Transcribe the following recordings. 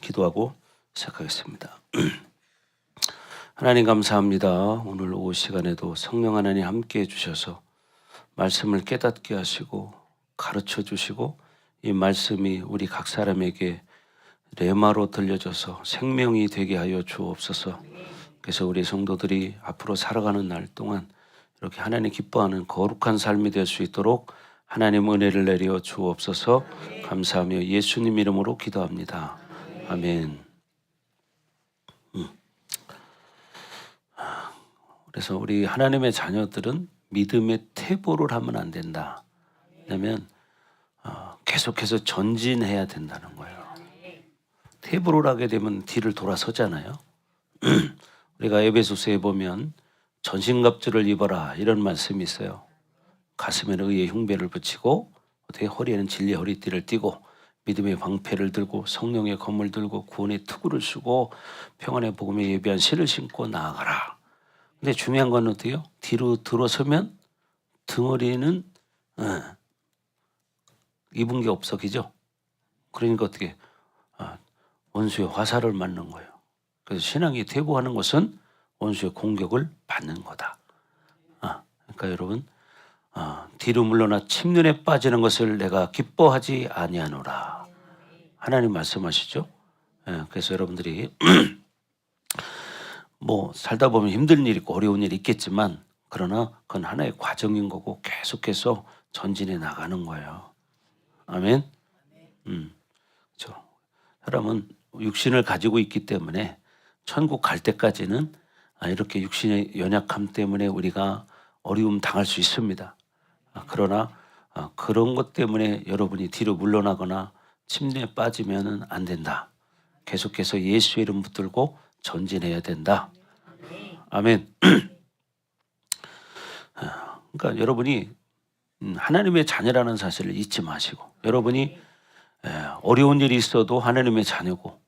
기도하고 시작하겠습니다. 하나님 감사합니다. 오늘 오후 시간에도 성령 하나님 함께해 주셔서 말씀을 깨닫게 하시고 가르쳐 주시고 이 말씀이 우리 각 사람에게 레마로 들려져서 생명이 되게 하여 주옵소서. 그래서 우리 성도들이 앞으로 살아가는 날 동안 이렇게 하나님 기뻐하는 거룩한 삶이 될 수 있도록 하나님 은혜를 내려 주옵소서. 감사하며 예수님 이름으로 기도합니다. 아멘. 그래서 우리 하나님의 자녀들은 믿음의 퇴보를 하면 안 된다. 왜냐하면 계속해서 전진해야 된다는 거예요. 퇴보를 하게 되면 뒤를 돌아서잖아요. 우리가 에베소서에 보면 전신갑주를 입어라 이런 말씀이 있어요. 가슴에는 의의 흉배를 붙이고 어떻게 허리에는 진리의 허리띠를 띠고 믿음의 방패를 들고 성령의 검을 들고 구원의 투구를 쓰고 평안의 복음에 예비한 실을 신고 나아가라. 근데 중요한 건 어때요? 뒤로 들어서면 덩어리는 입은 게 없어, 그죠? 그러니까 어떻게 원수의 화살을 맞는 거예요. 그래서 신앙이 퇴보하는 것은 원수의 공격을 받는 거다. 그러니까 여러분 뒤로 물러나 침륜에 빠지는 것을 내가 기뻐하지 아니하노라. 하나님 말씀하시죠. 그래서 여러분들이 뭐 살다 보면 힘든 일이 있고 어려운 일이 있겠지만 그러나 그건 하나의 과정인 거고 계속해서 전진해 나가는 거예요. 아멘. 그렇죠. 사람은 육신을 가지고 있기 때문에 천국 갈 때까지는 이렇게 육신의 연약함 때문에 우리가 어려움 당할 수 있습니다. 그러나 그런 것 때문에 여러분이 뒤로 물러나거나 침대에 빠지면 안 된다. 계속해서 예수의 이름 붙들고 전진해야 된다. 아멘. 그러니까 여러분이 하나님의 자녀라는 사실을 잊지 마시고 여러분이 어려운 일이 있어도 하나님의 자녀고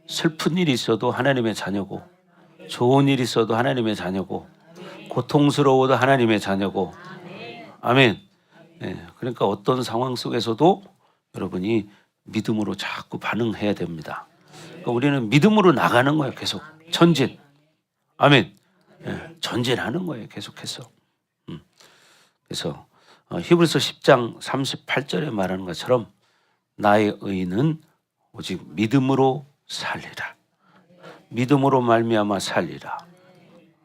슬픈 일이 있어도 하나님의 자녀고 좋은 일이 있어도 하나님의 자녀고 고통스러워도 하나님의 자녀고 아멘. 그러니까 어떤 상황 속에서도 여러분이 믿음으로 자꾸 반응해야 됩니다. 그러니까 우리는 믿음으로 나가는 거예요. 계속 전진. 아멘. 전진하는 거예요. 계속해서. 그래서 히브리서 10장 38절에 말하는 것처럼 나의 의는 오직 믿음으로 살리라. 믿음으로 말미암아 살리라.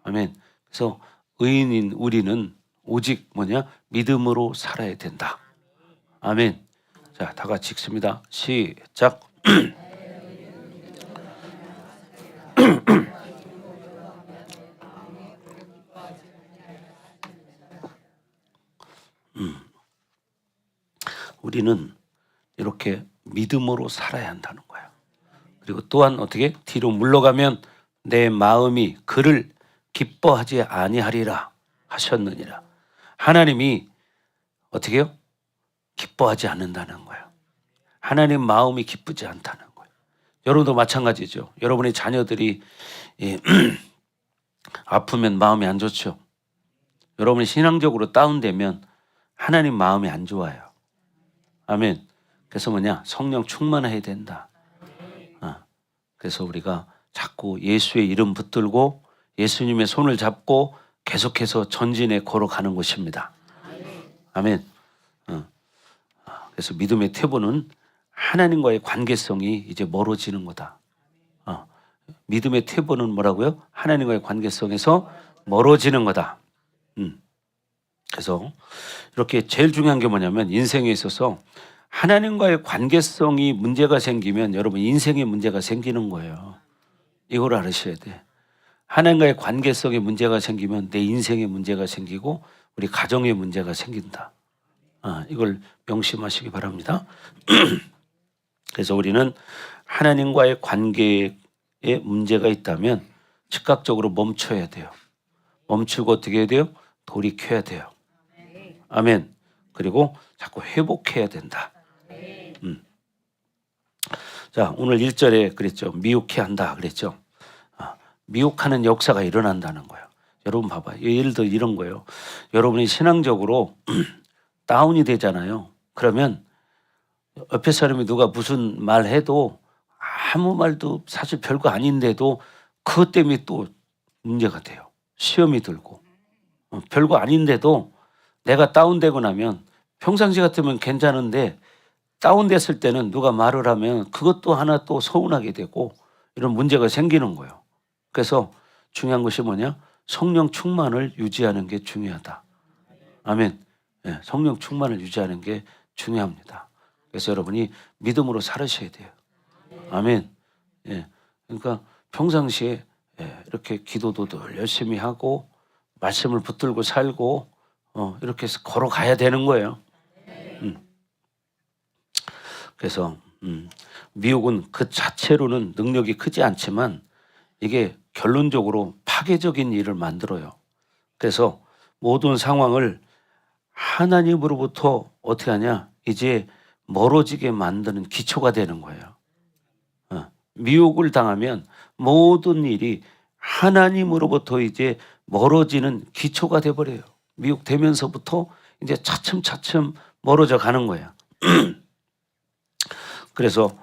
아멘. 그래서 의인인 우리는 오직 믿음으로 살아야 된다. 아멘. 자, 다 같이 읽습니다. 시작. 우리는 이렇게 믿음으로 살아야 한다는 거예요. 그리고 또한 어떻게 뒤로 물러가면 내 마음이 그를 기뻐하지 아니하리라 하셨느니라. 하나님이 어떻게 해요? 기뻐하지 않는다는 거예요. 하나님 마음이 기쁘지 않다는 거예요. 여러분도 마찬가지죠. 여러분의 자녀들이 아프면 마음이 안 좋죠. 여러분이 신앙적으로 다운되면 하나님 마음이 안 좋아요. 아멘. 그래서 성령 충만해야 된다. 그래서 우리가 자꾸 예수의 이름 붙들고 예수님의 손을 잡고 계속해서 전진에 걸어가는 것입니다. 아멘. 그래서 믿음의 퇴보는 하나님과의 관계성이 이제 멀어지는 거다. 믿음의 퇴보는 뭐라고요? 하나님과의 관계성에서 멀어지는 거다. 그래서 이렇게 제일 중요한 게 뭐냐면 인생에 있어서 하나님과의 관계성이 문제가 생기면 여러분 인생에 문제가 생기는 거예요. 이걸 알으셔야 돼. 하나님과의 관계성에 문제가 생기면 내 인생에 문제가 생기고 우리 가정에 문제가 생긴다. 이걸 명심하시기 바랍니다. 그래서 우리는 하나님과의 관계에 문제가 있다면 즉각적으로 멈춰야 돼요. 멈추고 어떻게 해야 돼요? 돌이켜야 돼요. 아멘. 그리고 자꾸 회복해야 된다. 자, 오늘 1절에 그랬죠. 미혹해 한다 그랬죠. 미혹하는 역사가 일어난다는 거예요. 여러분 봐봐요. 예를 들어 이런 거예요. 여러분이 신앙적으로 다운이 되잖아요. 그러면 옆에 사람이 누가 무슨 말 해도 아무 말도 사실 별거 아닌데도 그것 때문에 또 문제가 돼요. 시험이 들고. 별거 아닌데도 내가 다운되고 나면 평상시 같으면 괜찮은데 다운됐을 때는 누가 말을 하면 그것도 하나 또 서운하게 되고 이런 문제가 생기는 거예요. 그래서 중요한 것이 뭐냐? 성령 충만을 유지하는 게 중요하다. 아멘. 예, 성령 충만을 유지하는 게 중요합니다. 그래서 여러분이 믿음으로 살으셔야 돼요. 아멘. 예, 그러니까 평상시에 이렇게 기도도 늘 열심히 하고 말씀을 붙들고 살고 이렇게 해서 걸어가야 되는 거예요. 그래서 미혹은 그 자체로는 능력이 크지 않지만 이게 결론적으로 파괴적인 일을 만들어요. 그래서 모든 상황을 하나님으로부터 어떻게 하냐? 이제 멀어지게 만드는 기초가 되는 거예요. 미혹을 당하면 모든 일이 하나님으로부터 이제 멀어지는 기초가 돼버려요. 미혹되면서부터 이제 차츰차츰 멀어져 가는 거예요. 그래서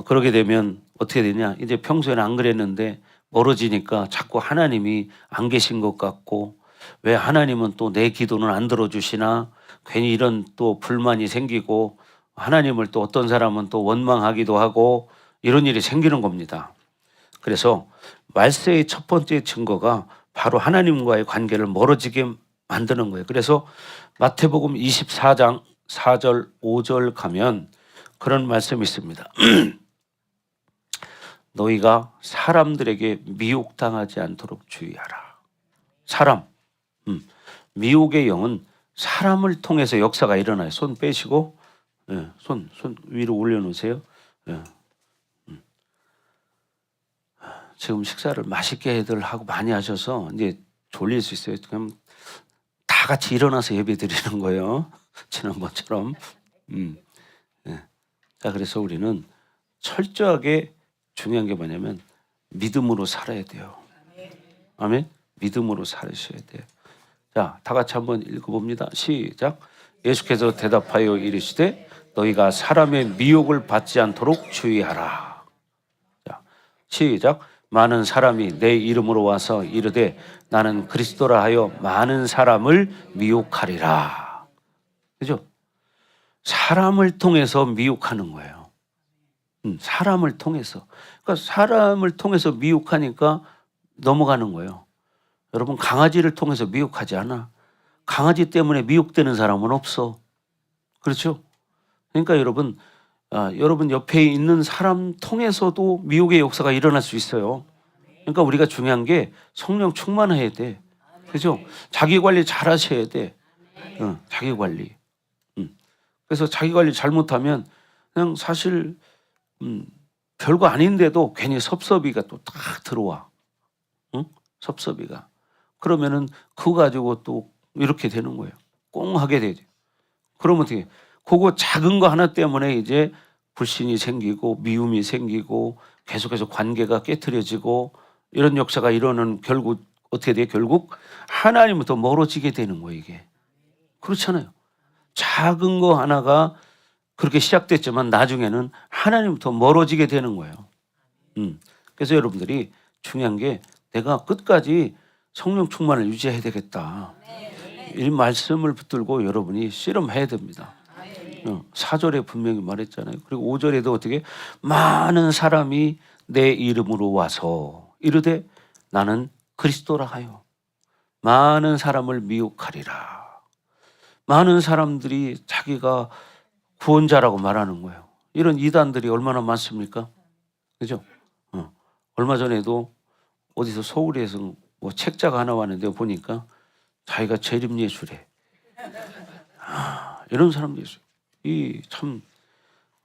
그러게 되면 어떻게 되냐? 이제 평소에는 안 그랬는데 멀어지니까 자꾸 하나님이 안 계신 것 같고 왜 하나님은 또 내 기도는 안 들어주시나 괜히 이런 또 불만이 생기고 하나님을 또 어떤 사람은 또 원망하기도 하고 이런 일이 생기는 겁니다. 그래서 말세의 첫 번째 증거가 바로 하나님과의 관계를 멀어지게 만드는 거예요. 그래서 마태복음 24장 4절 5절 가면 그런 말씀이 있습니다. 너희가 사람들에게 미혹당하지 않도록 주의하라. 사람, 미혹의 영은 사람을 통해서 역사가 일어나요. 손 빼시고, 손 위로 올려놓으세요. 지금 식사를 맛있게들 하고 많이 하셔서 이제 졸릴 수 있어요. 그럼 다 같이 일어나서 예배 드리는 거예요. 지난번처럼. 자, 그래서 우리는 철저하게 중요한 게 뭐냐면 믿음으로 살아야 돼요. 아멘. 믿음으로 살으셔야 돼요. 자, 다 같이 한번 읽어봅니다. 시작. 예수께서 대답하여 이르시되 너희가 사람의 미혹을 받지 않도록 주의하라. 자, 시작. 많은 사람이 내 이름으로 와서 이르되 나는 그리스도라 하여 많은 사람을 미혹하리라. 그죠? 사람을 통해서 미혹하는 거예요. 사람을 통해서. 그러니까 사람을 통해서 미혹하니까 넘어가는 거예요. 여러분 강아지를 통해서 미혹하지 않아. 강아지 때문에 미혹되는 사람은 없어. 그렇죠? 그러니까 여러분 여러분 옆에 있는 사람 통해서도 미혹의 역사가 일어날 수 있어요. 그러니까 우리가 중요한 게 성령 충만해야 돼. 그죠? 자기 관리 잘 하셔야 돼. 자기 관리. 그래서 자기 관리 잘못하면 그냥 사실 별거 아닌데도 괜히 섭섭이가 또 딱 들어와. 섭섭이가. 그러면은 그거 가지고 또 이렇게 되는 거예요. 꽁하게 되죠. 그러면 어떻게? 그거 작은 거 하나 때문에 이제 불신이 생기고 미움이 생기고 계속해서 관계가 깨트려지고 이런 역사가 일어나는 결국 어떻게 돼? 결국 하나님부터 멀어지게 되는 거예요, 이게. 그렇잖아요. 작은 거 하나가 그렇게 시작됐지만 나중에는 하나님부터 멀어지게 되는 거예요. 그래서 여러분들이 중요한 게 내가 끝까지 성령 충만을 유지해야 되겠다. 이 말씀을 붙들고 여러분이 씨름해야 됩니다. 4절에 분명히 말했잖아요. 그리고 5절에도 어떻게 많은 사람이 내 이름으로 와서 이르되 나는 그리스도라 하여 많은 사람을 미혹하리라. 많은 사람들이 자기가 구원자라고 말하는 거예요. 이런 이단들이 얼마나 많습니까? 그죠? 얼마 전에도 어디서 서울에서 뭐 책자가 하나 왔는데 보니까 자기가 재림예수래. 이런 사람들이 있어요. 이 참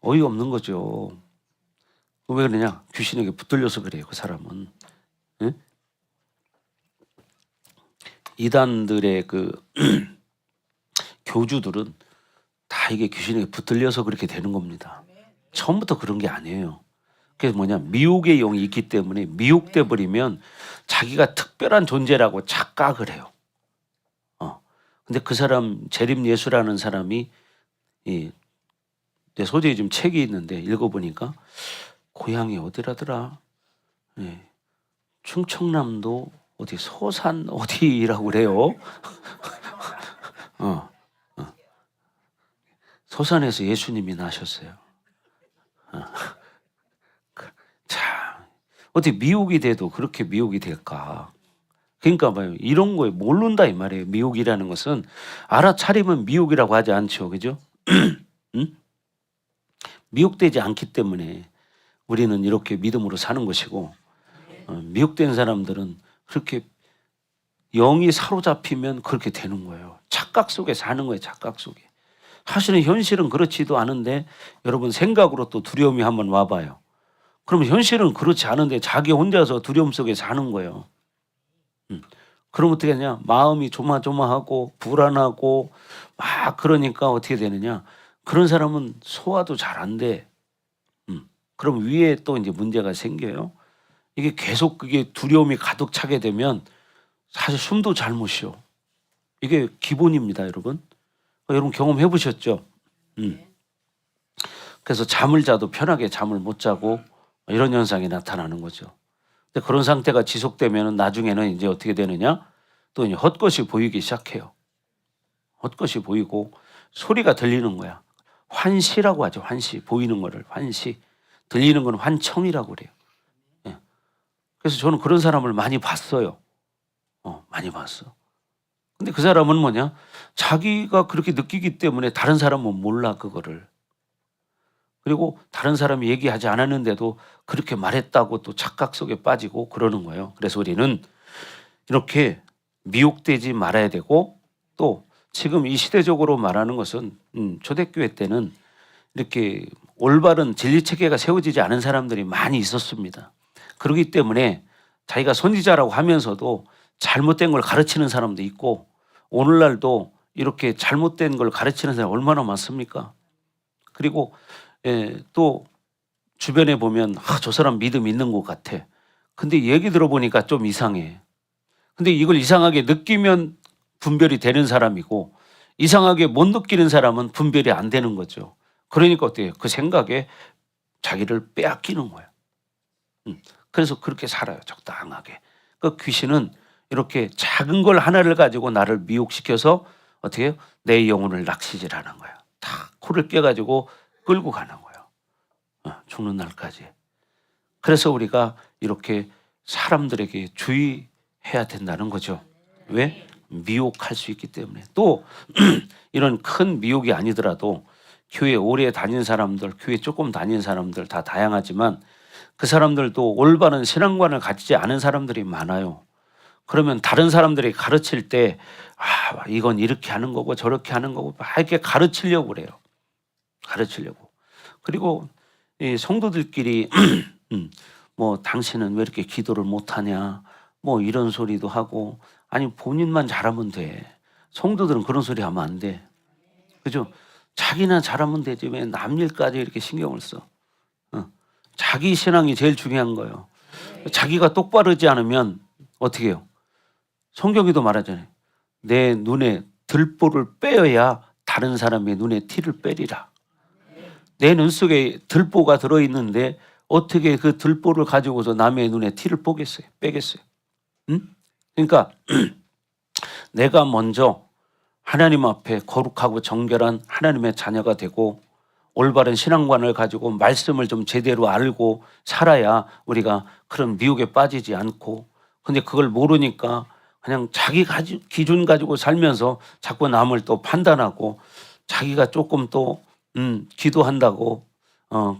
어이없는 거죠. 왜 그러냐? 귀신에게 붙들려서 그래요. 그 사람은. 예? 이단들의 그 교주들은 다 이게 귀신에게 붙들려서 그렇게 되는 겁니다. 처음부터 그런 게 아니에요. 그게 뭐냐? 미혹의 영이 있기 때문에 미혹돼 버리면 자기가 특별한 존재라고 착각을 해요. 근데 그 사람 재림 예수라는 사람이 내 소재에 좀 책이 있는데 읽어보니까 고향이 어디라더라? 예. 충청남도 어디 소산 어디라고 그래요? 어. 소산에서 예수님이 나셨어요. 참, 어떻게 미혹이 돼도 그렇게 미혹이 될까? 그러니까 봐요. 이런 거에 모른다 이 말이에요. 미혹이라는 것은 알아차리면 미혹이라고 하지 않죠. 그죠? 응? 미혹되지 않기 때문에 우리는 이렇게 믿음으로 사는 것이고, 미혹된 사람들은 그렇게 영이 사로잡히면 그렇게 되는 거예요. 착각 속에 사는 거예요. 착각 속에. 사실은 현실은 그렇지도 않은데 여러분 생각으로 또 두려움이 한번 와봐요. 그러면 현실은 그렇지 않은데 자기 혼자서 두려움 속에 사는 거예요. 그럼 어떻게 하냐? 마음이 조마조마하고 불안하고 막 그러니까 어떻게 되느냐? 그런 사람은 소화도 잘 안 돼. 그럼 위에 또 이제 문제가 생겨요. 이게 계속 그게 두려움이 가득 차게 되면 사실 숨도 잘 못 쉬어. 이게 기본입니다, 여러분. 여러분 경험해 보셨죠? 그래서 잠을 자도 편하게 잠을 못 자고 이런 현상이 나타나는 거죠. 근데 그런 상태가 지속되면 나중에는 이제 어떻게 되느냐? 또 이제 헛것이 보이기 시작해요. 헛것이 보이고 소리가 들리는 거야. 환시라고 하죠. 환시. 보이는 거를 환시. 들리는 건 환청이라고 그래요. 예. 그래서 저는 그런 사람을 많이 봤어요. 많이 봤어. 근데 그 사람은 뭐냐? 자기가 그렇게 느끼기 때문에 다른 사람은 몰라 그거를. 그리고 다른 사람이 얘기하지 않았는데도 그렇게 말했다고 또 착각 속에 빠지고 그러는 거예요. 그래서 우리는 이렇게 미혹되지 말아야 되고, 또 지금 이 시대적으로 말하는 것은 초대교회 때는 이렇게 올바른 진리 체계가 세워지지 않은 사람들이 많이 있었습니다. 그렇기 때문에 자기가 선지자라고 하면서도 잘못된 걸 가르치는 사람도 있고, 오늘날도 이렇게 잘못된 걸 가르치는 사람이 얼마나 많습니까? 그리고 또 주변에 보면 저 사람 믿음 있는 것 같아. 근데 얘기 들어보니까 좀 이상해. 근데 이걸 이상하게 느끼면 분별이 되는 사람이고, 이상하게 못 느끼는 사람은 분별이 안 되는 거죠. 그러니까 어때요? 그 생각에 자기를 빼앗기는 거야. 그래서 그렇게 살아요. 적당하게. 그 귀신은 이렇게 작은 걸 하나를 가지고 나를 미혹시켜서 어떻게 해요? 내 영혼을 낚시질하는 거야. 다 코를 깨가지고 끌고 가는 거예요. 죽는 날까지. 그래서 우리가 이렇게 사람들에게 주의해야 된다는 거죠. 왜? 미혹할 수 있기 때문에. 또 이런 큰 미혹이 아니더라도 교회 오래 다닌 사람들, 교회 조금 다닌 사람들 다 다양하지만 그 사람들도 올바른 신앙관을 가지지 않은 사람들이 많아요. 그러면 다른 사람들이 가르칠 때 이건 이렇게 하는 거고 저렇게 하는 거고 막 이렇게 가르치려고 그래요. 가르치려고. 그리고 이 성도들끼리 뭐 당신은 왜 이렇게 기도를 못하냐 뭐 이런 소리도 하고, 아니 본인만 잘하면 돼. 성도들은 그런 소리 하면 안 돼. 그죠? 자기나 잘하면 되지 왜 남 일까지 이렇게 신경을 써. 자기 신앙이 제일 중요한 거예요. 자기가 똑바르지 않으면 어떻게 해요? 성경에도 말하잖아요. 내 눈에 들보를 빼어야 다른 사람의 눈에 티를 빼리라. 내 눈 속에 들보가 들어있는데 어떻게 그 들보를 가지고서 남의 눈에 티를 빼겠어요? 그러니까 내가 먼저 하나님 앞에 거룩하고 정결한 하나님의 자녀가 되고 올바른 신앙관을 가지고 말씀을 좀 제대로 알고 살아야 우리가 그런 미혹에 빠지지 않고, 근데 그걸 모르니까 그냥 자기 기준 가지고 살면서 자꾸 남을 또 판단하고, 자기가 조금 또 기도한다고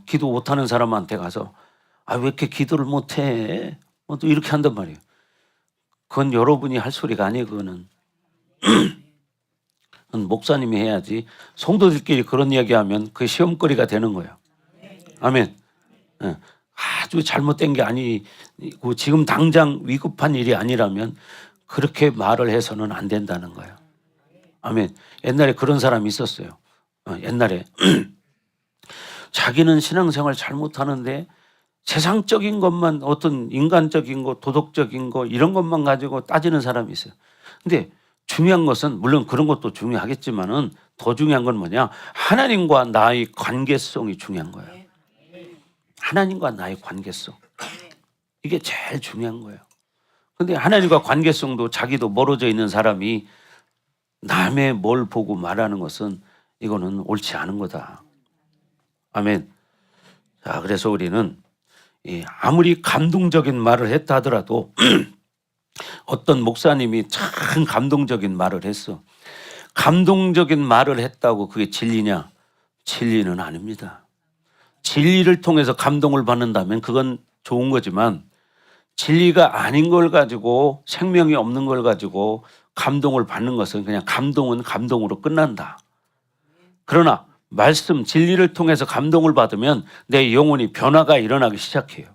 기도 못하는 사람한테 가서 왜 이렇게 기도를 못해? 또 이렇게 한단 말이에요. 그건 여러분이 할 소리가 아니에요. 그거는 목사님이 해야지. 성도들끼리 그런 이야기하면 그게 시험거리가 되는 거예요. 아멘. 아주 잘못된 게 아니고 지금 당장 위급한 일이 아니라면 그렇게 말을 해서는 안 된다는 거예요. 아멘. 옛날에 그런 사람이 있었어요. 옛날에 자기는 신앙생활 잘못하는데 세상적인 것만, 어떤 인간적인 거, 도덕적인 거 이런 것만 가지고 따지는 사람이 있어요. 근데 중요한 것은 물론 그런 것도 중요하겠지만은 더 중요한 건 뭐냐? 하나님과 나의 관계성이 중요한 거예요. 하나님과 나의 관계성. 이게 제일 중요한 거예요. 근데 하나님과 관계성도 자기도 멀어져 있는 사람이 남의 뭘 보고 말하는 것은 이거는 옳지 않은 거다. 아멘. 자, 그래서 우리는 아무리 감동적인 말을 했다 하더라도 어떤 목사님이 참 감동적인 말을 했어. 감동적인 말을 했다고 그게 진리냐? 진리는 아닙니다. 진리를 통해서 감동을 받는다면 그건 좋은 거지만 진리가 아닌 걸 가지고 생명이 없는 걸 가지고 감동을 받는 것은 그냥 감동은 감동으로 끝난다. 그러나 말씀 진리를 통해서 감동을 받으면 내 영혼이 변화가 일어나기 시작해요.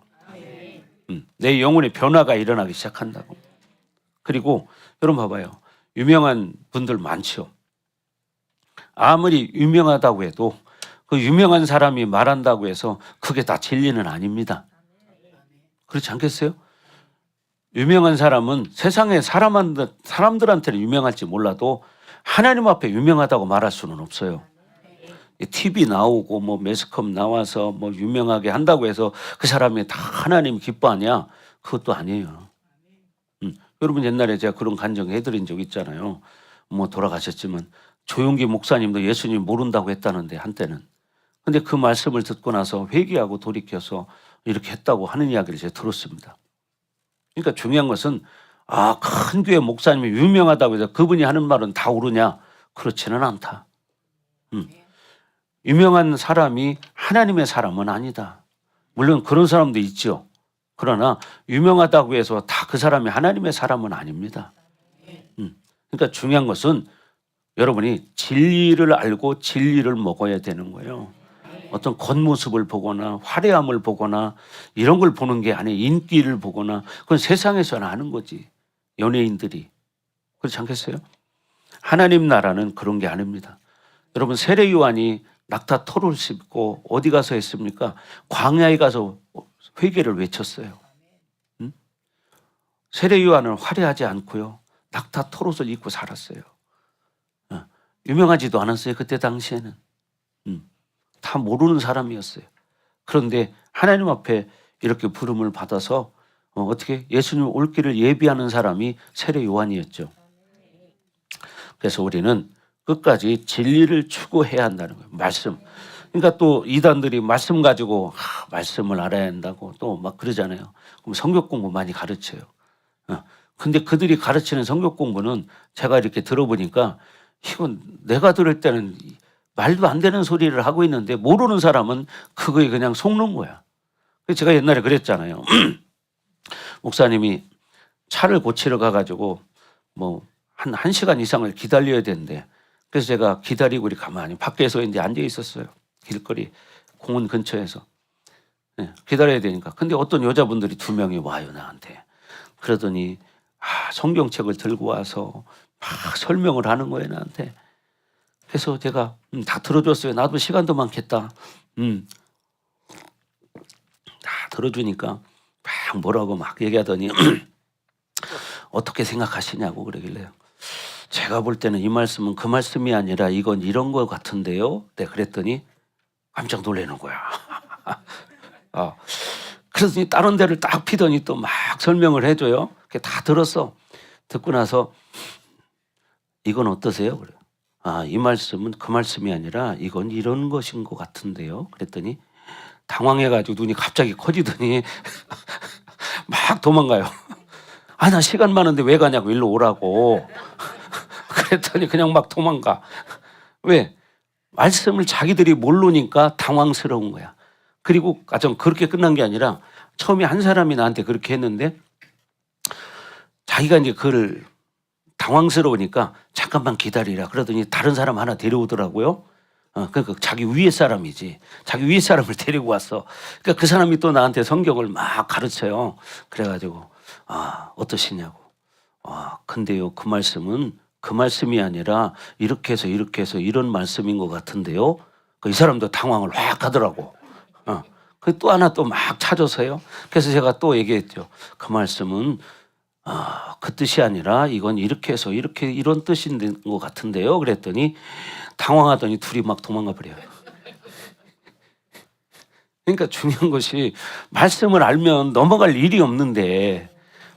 내 영혼의 변화가 일어나기 시작한다고. 그리고 여러분 봐봐요. 유명한 분들 많죠. 아무리 유명하다고 해도 그 유명한 사람이 말한다고 해서 그게 다 진리는 아닙니다. 그렇지 않겠어요? 유명한 사람은 세상의 사람들한테는 유명할지 몰라도 하나님 앞에 유명하다고 말할 수는 없어요. TV 나오고 뭐 매스컴 나와서 뭐 유명하게 한다고 해서 그 사람이 다 하나님 기뻐하냐? 그것도 아니에요. 여러분 옛날에 제가 그런 간증 해드린 적 있잖아요. 뭐 돌아가셨지만 조용기 목사님도 예수님 모른다고 했다는데 한때는. 근데 그 말씀을 듣고 나서 회개하고 돌이켜서 이렇게 했다고 하는 이야기를 제가 들었습니다. 그러니까 중요한 것은 큰 교회 목사님이 유명하다고 해서 그분이 하는 말은 다 옳으냐? 그렇지는 않다. 유명한 사람이 하나님의 사람은 아니다. 물론 그런 사람도 있죠. 그러나 유명하다고 해서 다 그 사람이 하나님의 사람은 아닙니다. 그러니까 중요한 것은 여러분이 진리를 알고 진리를 먹어야 되는 거예요. 어떤 겉모습을 보거나 화려함을 보거나 이런 걸 보는 게 아니에요. 인기를 보거나 그건 세상에서는 하는 거지. 연예인들이. 그렇지 않겠어요? 하나님 나라는 그런 게 아닙니다. 여러분 세례 요한이 낙타 털을 씹고 어디 가서 했습니까? 광야에 가서 회개를 외쳤어요. 세례 요한은 화려하지 않고요. 낙타 털옷을 입고 살았어요. 유명하지도 않았어요. 그때 당시에는. 다 모르는 사람이었어요. 그런데 하나님 앞에 이렇게 부름을 받아서 어떻게 예수님 올 길을 예비하는 사람이 세례 요한이었죠. 그래서 우리는 끝까지 진리를 추구해야 한다는 거예요. 말씀. 그러니까 또 이단들이 말씀 가지고 말씀을 알아야 한다고 또 막 그러잖아요. 그럼 성경 공부 많이 가르쳐요. 근데 그들이 가르치는 성경 공부는 제가 이렇게 들어보니까 이건 내가 들을 때는 말도 안 되는 소리를 하고 있는데 모르는 사람은 그거에 그냥 속는 거야. 제가 옛날에 그랬잖아요. 목사님이 차를 고치러 가가지고 뭐 한 시간 이상을 기다려야 되는데 그래서 제가 기다리고 우리 가만히 밖에서 이제 앉아 있었어요. 길거리 공원 근처에서. 기다려야 되니까. 근데 어떤 여자분들이 2명이 와요 나한테. 그러더니 성경책을 들고 와서 막 설명을 하는 거예요 나한테. 그래서 제가 다 들어줬어요. 나도 시간도 많겠다. 다 들어주니까 막 뭐라고 막 얘기하더니 어떻게 생각하시냐고 그러길래요. 제가 볼 때는 이 말씀은 그 말씀이 아니라 이건 이런 거 같은데요. 네, 그랬더니 깜짝 놀라는 거야. 그러더니 다른 데를 딱 피더니 또 막 설명을 해줘요. 다 들었어. 듣고 나서 이건 어떠세요? 그래요. 이 말씀은 그 말씀이 아니라 이건 이런 것인 것 같은데요. 그랬더니 당황해가지고 눈이 갑자기 커지더니 막 도망가요. 나 시간 많은데 왜 가냐고 일로 오라고. 그랬더니 그냥 막 도망가. 왜? 말씀을 자기들이 모르니까 당황스러운 거야. 그리고 좀 그렇게 끝난 게 아니라 처음에 한 사람이 나한테 그렇게 했는데 자기가 이제 그걸 당황스러우니까 잠깐만 기다리라 그러더니 다른 사람 하나 데려오더라고요. 그러니까 자기 위에 사람이지. 자기 위에 사람을 데리고 왔어. 그러니까 그 사람이 또 나한테 성경을 막 가르쳐요. 그래가지고 어떠시냐고. 근데요 그 말씀은 그 말씀이 아니라 이렇게 해서 이런 말씀인 것 같은데요. 이 사람도 당황을 확 하더라고. 그 또 하나 또 막 찾아서요. 그래서 제가 또 얘기했죠. 그 말씀은 그 뜻이 아니라 이건 이렇게 해서 이런 뜻인 것 같은데요. 그랬더니 당황하더니 둘이 막 도망가 버려요. 그러니까 중요한 것이 말씀을 알면 넘어갈 일이 없는데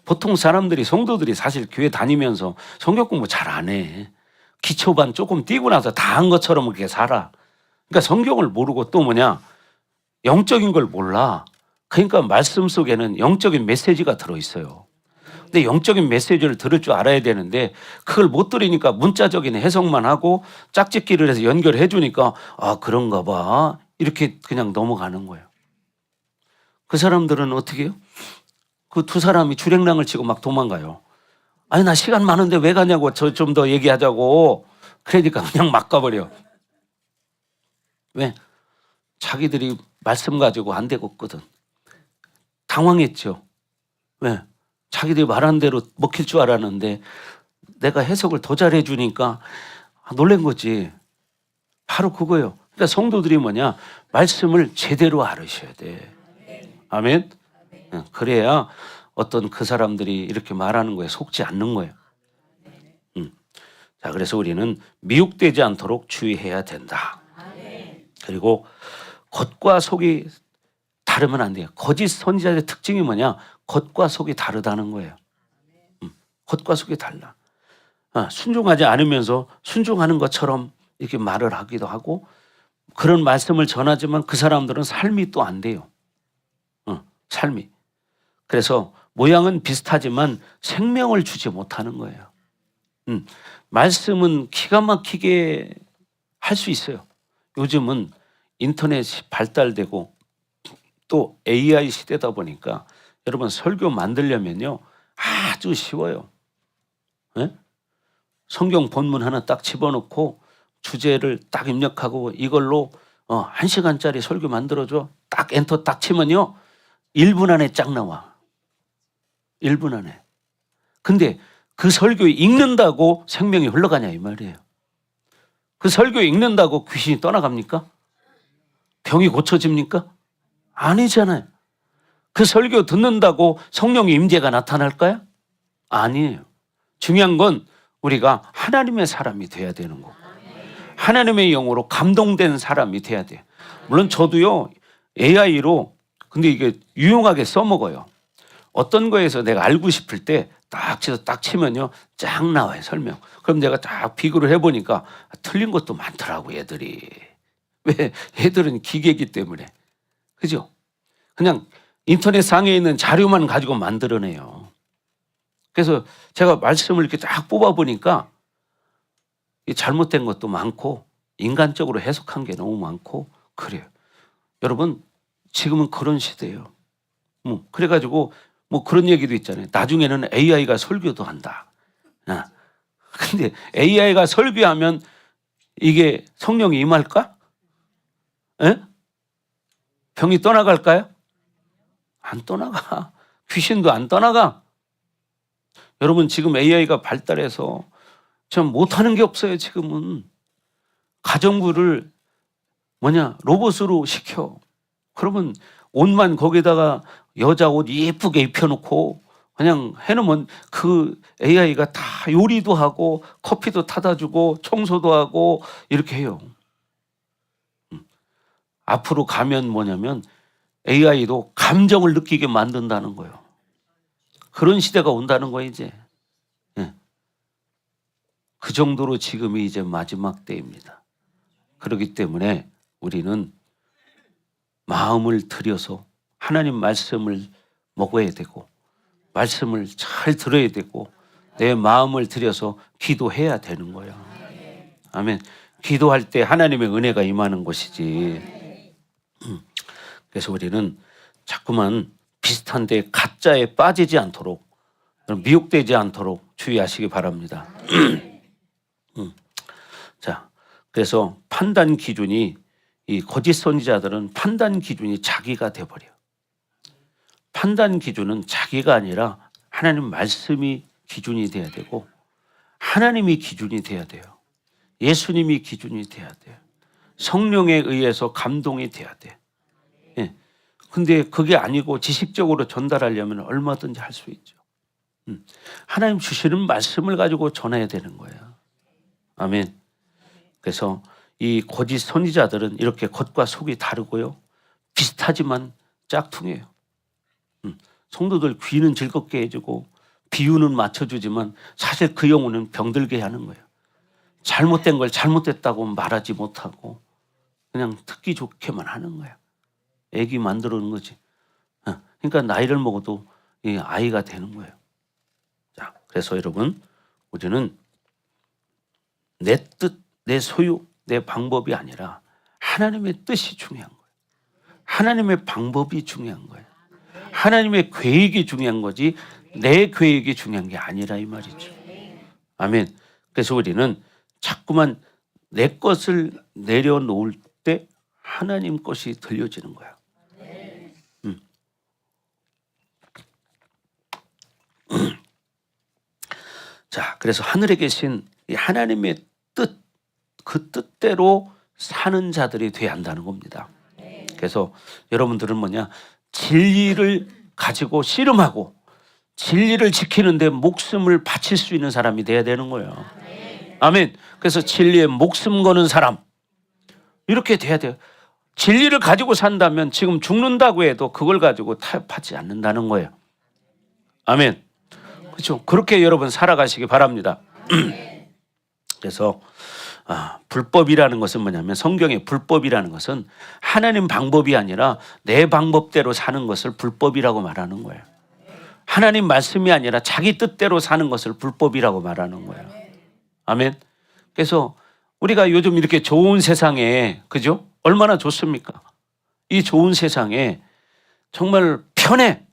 보통 사람들이 성도들이 사실 교회 다니면서 성경 공부 잘 안 해. 기초반 조금 띄고 나서 다 한 것처럼 그렇게 살아. 그러니까 성경을 모르고 또 뭐냐? 영적인 걸 몰라. 그러니까 말씀 속에는 영적인 메시지가 들어있어요. 근데 영적인 메시지를 들을 줄 알아야 되는데 그걸 못 들으니까 문자적인 해석만 하고 짝짓기를 해서 연결해 주니까 아 그런가 봐 이렇게 그냥 넘어가는 거예요. 그 사람들은 어떻게 해요? 그 두 사람이 주랭랑을 치고 막 도망가요. 아니 나 시간 많은데 왜 가냐고 저 좀 더 얘기하자고 그러니까 그냥 막 가버려. 왜? 자기들이 말씀 가지고 안 되고 있거든. 당황했죠. 왜? 자기들이 말한 대로 먹힐 줄 알았는데 내가 해석을 더 잘해 주니까 놀란 거지. 바로 그거예요. 그러니까 성도들이 뭐냐? 말씀을 제대로 알으셔야 돼. 아멘? 그래야 어떤 그 사람들이 이렇게 말하는 거에 속지 않는 거예요. 자, 그래서 우리는 미혹되지 않도록 주의해야 된다. 그리고 겉과 속이 다르면 안 돼요. 거짓 선지자의 특징이 뭐냐? 겉과 속이 다르다는 거예요. 겉과 속이 달라. 순종하지 않으면서 순종하는 것처럼 이렇게 말을 하기도 하고 그런 말씀을 전하지만 그 사람들은 삶이 또 안 돼요. 삶이. 그래서 모양은 비슷하지만 생명을 주지 못하는 거예요. 말씀은 기가 막히게 할 수 있어요. 요즘은 인터넷이 발달되고 또 AI 시대다 보니까 여러분 설교 만들려면요 아주 쉬워요. 네? 성경 본문 하나 딱 집어넣고 주제를 딱 입력하고 이걸로 1시간짜리 설교 만들어줘. 딱 엔터 딱 치면요 1분 안에 쫙 나와. 1분 안에. 근데 그 설교 읽는다고 생명이 흘러가냐 이 말이에요. 그 설교 읽는다고 귀신이 떠나갑니까? 병이 고쳐집니까? 아니잖아요. 그 설교 듣는다고 성령의 임재가 나타날까요? 아니에요. 중요한 건 우리가 하나님의 사람이 돼야 되는 거고 하나님의 영으로 감동된 사람이 돼야 돼요. 물론 저도요 AI로 근데 이게 유용하게 써먹어요. 어떤 거에서 내가 알고 싶을 때 딱 치면요 쫙 나와요 설명. 그럼 내가 딱 비교를 해보니까 틀린 것도 많더라고 얘들이. 왜? 얘들은 기계이기 때문에. 그죠? 그냥 인터넷 상에 있는 자료만 가지고 만들어내요. 그래서 제가 말씀을 이렇게 딱 뽑아보니까 잘못된 것도 많고 인간적으로 해석한 게 너무 많고 그래요. 여러분 지금은 그런 시대예요. 그래가지고 뭐 그런 얘기도 있잖아요. 나중에는 AI가 설교도 한다. 근데 AI가 설교하면 이게 성령이 임할까? 에? 병이 떠나갈까요? 안 떠나가. 귀신도 안 떠나가. 여러분 지금 AI가 발달해서 참 못하는 게 없어요. 지금은 가정부를 로봇으로 시켜. 그러면 옷만 거기다가 여자 옷 예쁘게 입혀놓고 그냥 해놓으면 그 AI가 다 요리도 하고 커피도 타다 주고 청소도 하고 이렇게 해요. 앞으로 가면 뭐냐면 AI도 감정을 느끼게 만든다는 거예요. 그런 시대가 온다는 거예요 이제. 그 정도로 지금이 이제 마지막 때입니다. 그렇기 때문에 우리는 마음을 들여서 하나님 말씀을 먹어야 되고 말씀을 잘 들어야 되고 내 마음을 들여서 기도해야 되는 거예요. 아멘. 기도할 때 하나님의 은혜가 임하는 것이지. 그래서 우리는 자꾸만 비슷한데 가짜에 빠지지 않도록 미혹되지 않도록 주의하시기 바랍니다. 자, 그래서 판단 기준이 이 거짓 선지자들은 판단 기준이 자기가 돼버려. 판단 기준은 자기가 아니라 하나님 말씀이 기준이 돼야 되고 하나님이 기준이 돼야 돼요. 예수님이 기준이 돼야 돼요. 성령에 의해서 감동이 돼야 돼. 예. 근데 그게 아니고 지식적으로 전달하려면 얼마든지 할 수 있죠. 하나님 주시는 말씀을 가지고 전해야 되는 거예요. 아멘. 그래서 이 거짓 선지자들은 이렇게 겉과 속이 다르고요. 비슷하지만 짝퉁이에요. 성도들 귀는 즐겁게 해주고 비유는 맞춰주지만 사실 그 영혼은 병들게 하는 거예요. 잘못된 걸 잘못됐다고 말하지 못하고 그냥 듣기 좋게만 하는 거야. 애기 만들어 놓은 거지. 그러니까 나이를 먹어도 아이가 되는 거예요. 자, 그래서 여러분, 우리는 내 뜻, 내 소유, 내 방법이 아니라 하나님의 뜻이 중요한 거예요. 하나님의 방법이 중요한 거예요. 하나님의 계획이 중요한 거지 내 계획이 중요한 게 아니라 이 말이죠. 아멘. 그래서 우리는 자꾸만 내 것을 내려놓을 때 하나님 것이 들려지는 거야. 자, 그래서 하늘에 계신 이 하나님의 뜻, 그 뜻대로 사는 자들이 돼야 한다는 겁니다. 그래서 여러분들은 뭐냐? 진리를 가지고 씨름하고 진리를 지키는데 목숨을 바칠 수 있는 사람이 돼야 되는 거예요. 아멘. 그래서 진리에 목숨 거는 사람, 이렇게 돼야 돼요. 진리를 가지고 산다면 지금 죽는다고 해도 그걸 가지고 타협하지 않는다는 거예요. 아멘. 그렇죠. 그렇게 여러분 살아가시기 바랍니다. 그래서 불법이라는 것은 뭐냐면, 성경의 불법이라는 것은 하나님 방법이 아니라 내 방법대로 사는 것을 불법이라고 말하는 거예요. 하나님 말씀이 아니라 자기 뜻대로 사는 것을 불법이라고 말하는 거예요. 아멘. 그래서 우리가 요즘 이렇게 좋은 세상에, 그죠? 얼마나 좋습니까? 이 좋은 세상에 정말 편해.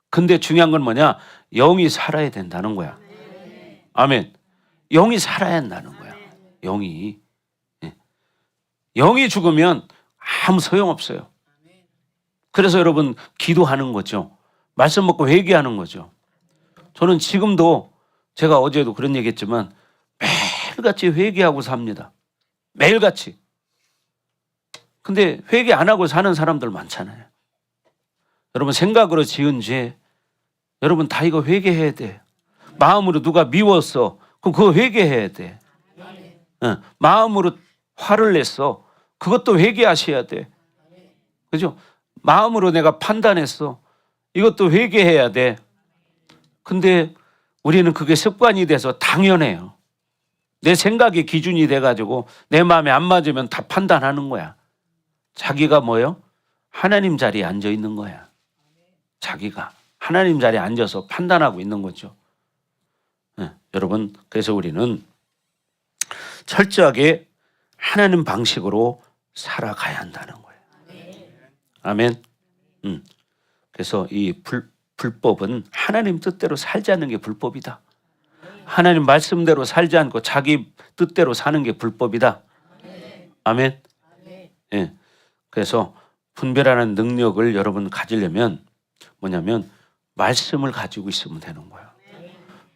근데 중요한 건 뭐냐? 영이 살아야 된다는 거야. 아멘. 영이 살아야 한다는 거야. 영이. 영이 죽으면 아무 소용없어요. 그래서 여러분 기도하는 거죠. 말씀 먹고 회개하는 거죠. 저는 지금도, 제가 어제도 그런 얘기 했지만 매일같이 회개하고 삽니다. 매일같이. 근데 회개 안 하고 사는 사람들 많잖아요. 여러분 생각으로 지은 죄, 여러분 다 이거 회개해야 돼. 마음으로 누가 미웠어, 그럼 그거 회개해야 돼. 마음으로 화를 냈어, 그것도 회개하셔야 돼. 그죠? 마음으로 내가 판단했어, 이것도 회개해야 돼. 근데 우리는 그게 습관이 돼서 당연해요. 내 생각이 기준이 돼가지고 내 마음에 안 맞으면 다 판단하는 거야. 자기가 뭐예요? 하나님 자리에 앉아 있는 거야. 자기가 하나님 자리에 앉아서 판단하고 있는 거죠. 여러분, 그래서 우리는 철저하게 하나님 방식으로 살아가야 한다는 거예요. 아멘. 그래서 이 불법은 하나님 뜻대로 살지 않는 게 불법이다. 하나님 말씀대로 살지 않고 자기 뜻대로 사는 게 불법이다. 아멘. 예. 그래서 분별하는 능력을 여러분 가지려면 뭐냐면 말씀을 가지고 있으면 되는 거예요.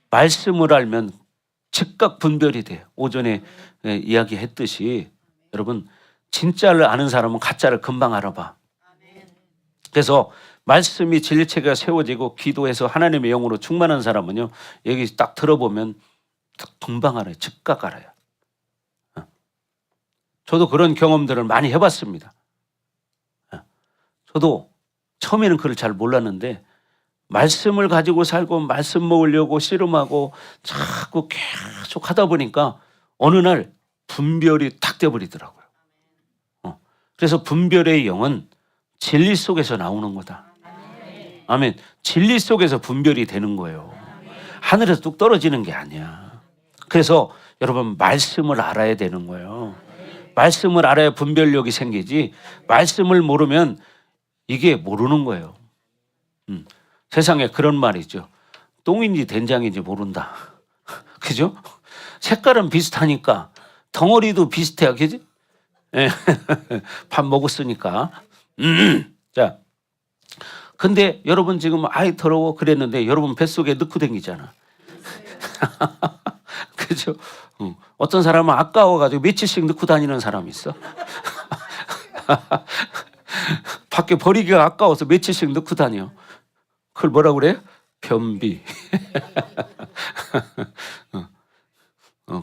말씀을 알면 즉각 분별이 돼요. 오전에 이야기했듯이 여러분 진짜를 아는 사람은 가짜를 금방 알아봐. 그래서 말씀이 진리체계가 세워지고 기도해서 하나님의 영으로 충만한 사람은요, 여기 딱 들어보면 딱 금방 알아요. 즉각 알아요. 저도 그런 경험들을 많이 해봤습니다. 저도 처음에는 그걸 잘 몰랐는데 말씀을 가지고 살고 말씀 먹으려고 씨름하고 자꾸 계속 하다 보니까 어느 날 분별이 탁 돼버리더라고요. 그래서 분별의 영은 진리 속에서 나오는 거다. 아멘. 진리 속에서 분별이 되는 거예요. 하늘에서 뚝 떨어지는 게 아니야. 그래서 여러분 말씀을 알아야 되는 거예요. 말씀을 알아야 분별력이 생기지, 말씀을 모르면 이게 모르는 거예요. 세상에 그런 말이죠. 똥인지 된장인지 모른다. 그죠? 색깔은 비슷하니까 덩어리도 비슷해. 그지? 밥 먹었으니까. 자, 근데 여러분 지금 아이 더러워 그랬는데 여러분 뱃속에 넣고 다니잖아. 그죠? 어떤 사람은 아까워가지고 며칠씩 넣고 다니는 사람이 있어. 밖에 버리기가 아까워서 며칠씩 넣고 다녀. 그걸 뭐라 그래? 변비.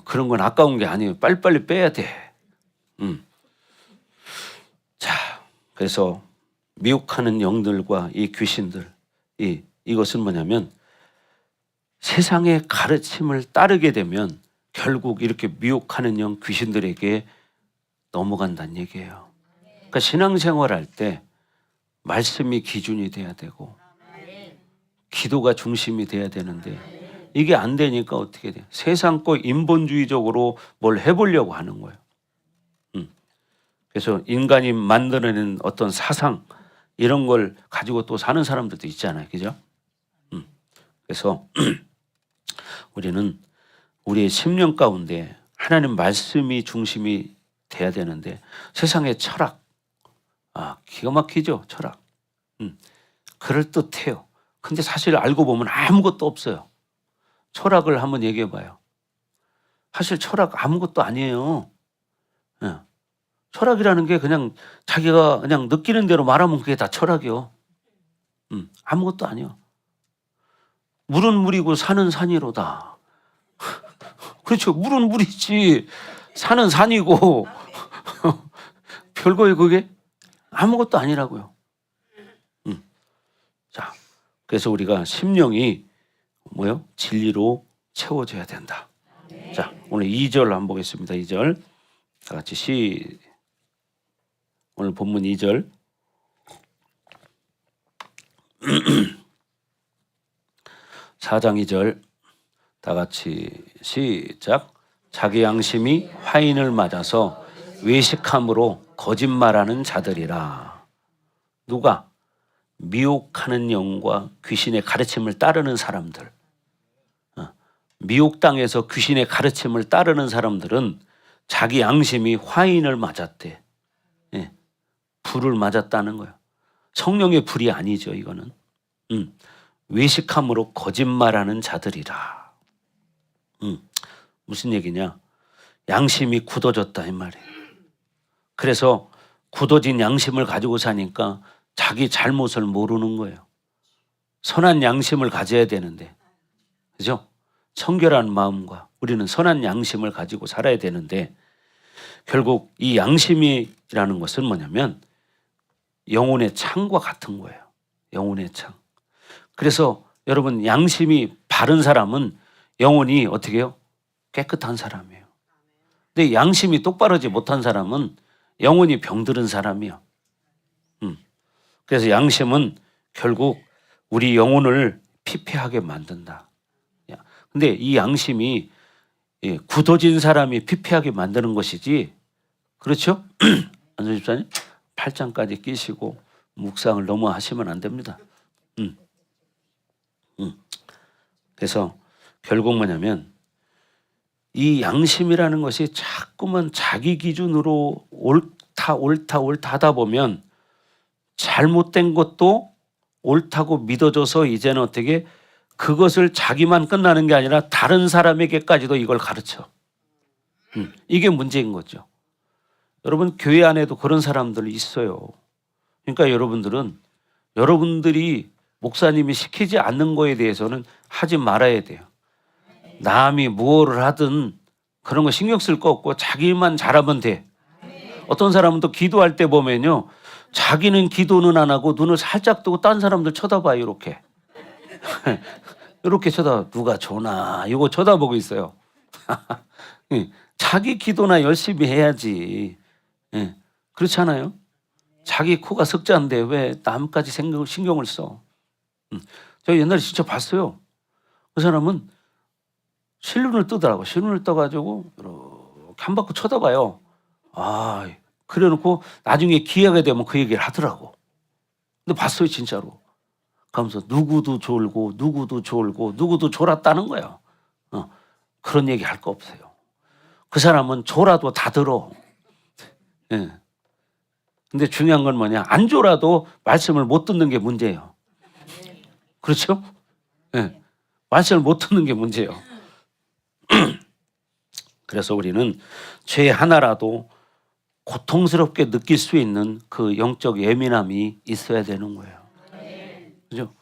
그런 건 아까운 게 아니에요. 빨리빨리 빼야 돼. 자, 그래서 미혹하는 영들과 이 귀신들, 이것은 뭐냐면 세상의 가르침을 따르게 되면 결국 이렇게 미혹하는 영 귀신들에게 넘어간다는 얘기예요. 그러니까 신앙생활할 때 말씀이 기준이 돼야 되고 기도가 중심이 돼야 되는데 이게 안 되니까 어떻게 돼요? 세상 거 인본주의적으로 뭘 해보려고 하는 거예요. 그래서 인간이 만들어낸 어떤 사상 이런 걸 가지고 또 사는 사람들도 있잖아요. 그죠? 그래서 우리는 우리의 심령 가운데 하나님 말씀이 중심이 돼야 되는데 세상의 철학, 기가 막히죠. 철학. 그럴듯해요. 근데 사실 알고 보면 아무것도 없어요. 철학을 한번 얘기해 봐요. 사실 철학 아무것도 아니에요. 철학이라는 게 그냥 자기가 그냥 느끼는 대로 말하면 그게 다 철학이요. 아무것도 아니요. 물은 물이고 산은 산이로다. 그렇죠. 물은 물이지 산은 산이고 별거예요 그게? 아무것도 아니라고요. 자, 그래서 우리가 심령이 뭐요? 진리로 채워져야 된다. 자, 오늘 2절 한번 보겠습니다. 2절 다 같이 오늘 본문 2절 사장 2절 다 같이 시작. 자기 양심이 화인을 맞아서 외식함으로 거짓말하는 자들이라. 누가? 미혹하는 영과 귀신의 가르침을 따르는 사람들. 미혹당해서 귀신의 가르침을 따르는 사람들은 자기 양심이 화인을 맞았대. 불을 맞았다는 거예요. 성령의 불이 아니죠, 이거는. 외식함으로 거짓말하는 자들이라. 무슨 얘기냐? 양심이 굳어졌다 이 말이에요. 그래서 굳어진 양심을 가지고 사니까 자기 잘못을 모르는 거예요. 선한 양심을 가져야 되는데, 그죠? 청결한 마음과 우리는 선한 양심을 가지고 살아야 되는데 결국 이 양심이라는 것은 뭐냐면 영혼의 창과 같은 거예요. 영혼의 창. 그래서 여러분 양심이 바른 사람은 영혼이 어떻게 해요? 깨끗한 사람이에요. 근데 양심이 똑바르지 못한 사람은 영혼이 병들은 사람이에요. 그래서 양심은 결국 우리 영혼을 피폐하게 만든다. 근데 이 양심이 굳어진 사람이 피폐하게 만드는 것이지, 그렇죠? 안전 집사님 8장까지 끼시고 묵상을 너무 하시면 안 됩니다. 그래서 결국 뭐냐면 이 양심이라는 것이 자꾸만 자기 기준으로 옳다 하다 보면 잘못된 것도 옳다고 믿어져서 이제는 어떻게 그것을 자기만 끝나는 게 아니라 다른 사람에게까지도 이걸 가르쳐. 이게 문제인 거죠. 여러분 교회 안에도 그런 사람들이 있어요. 그러니까 여러분들이 목사님이 시키지 않는 거에 대해서는 하지 말아야 돼요. 남이 무엇을 하든 그런 거 신경 쓸 거 없고 자기만 잘하면 돼. 어떤 사람은 또 기도할 때 보면요, 자기는 기도는 안 하고 눈을 살짝 뜨고 딴 사람들 쳐다봐요. 이렇게 이렇게 누가 좋나 이거 쳐다보고 있어요. 자기 기도나 열심히 해야지. 그렇지 않아요? 자기 코가 석자인데 왜 남까지 신경을 써? 제가 옛날에 진짜 봤어요. 그 사람은 실눈을 뜨더라고. 실눈을 떠가지고 이렇게 한 바퀴 쳐다봐요. 그래놓고 나중에 기회가 되면 그 얘기를 하더라고. 근데 봤어요 진짜로. 그러면서 누구도 졸고 졸았다는 거예요. 그런 얘기 할 거 없어요. 그 사람은 졸아도 다 들어. 근데 중요한 건 뭐냐? 안 졸아도 말씀을 못 듣는 게 문제예요. 그렇죠? 말씀을 못 듣는 게 문제예요. 그래서 우리는 죄 하나라도 고통스럽게 느낄 수 있는 그 영적 예민함이 있어야 되는 거예요. 그죠?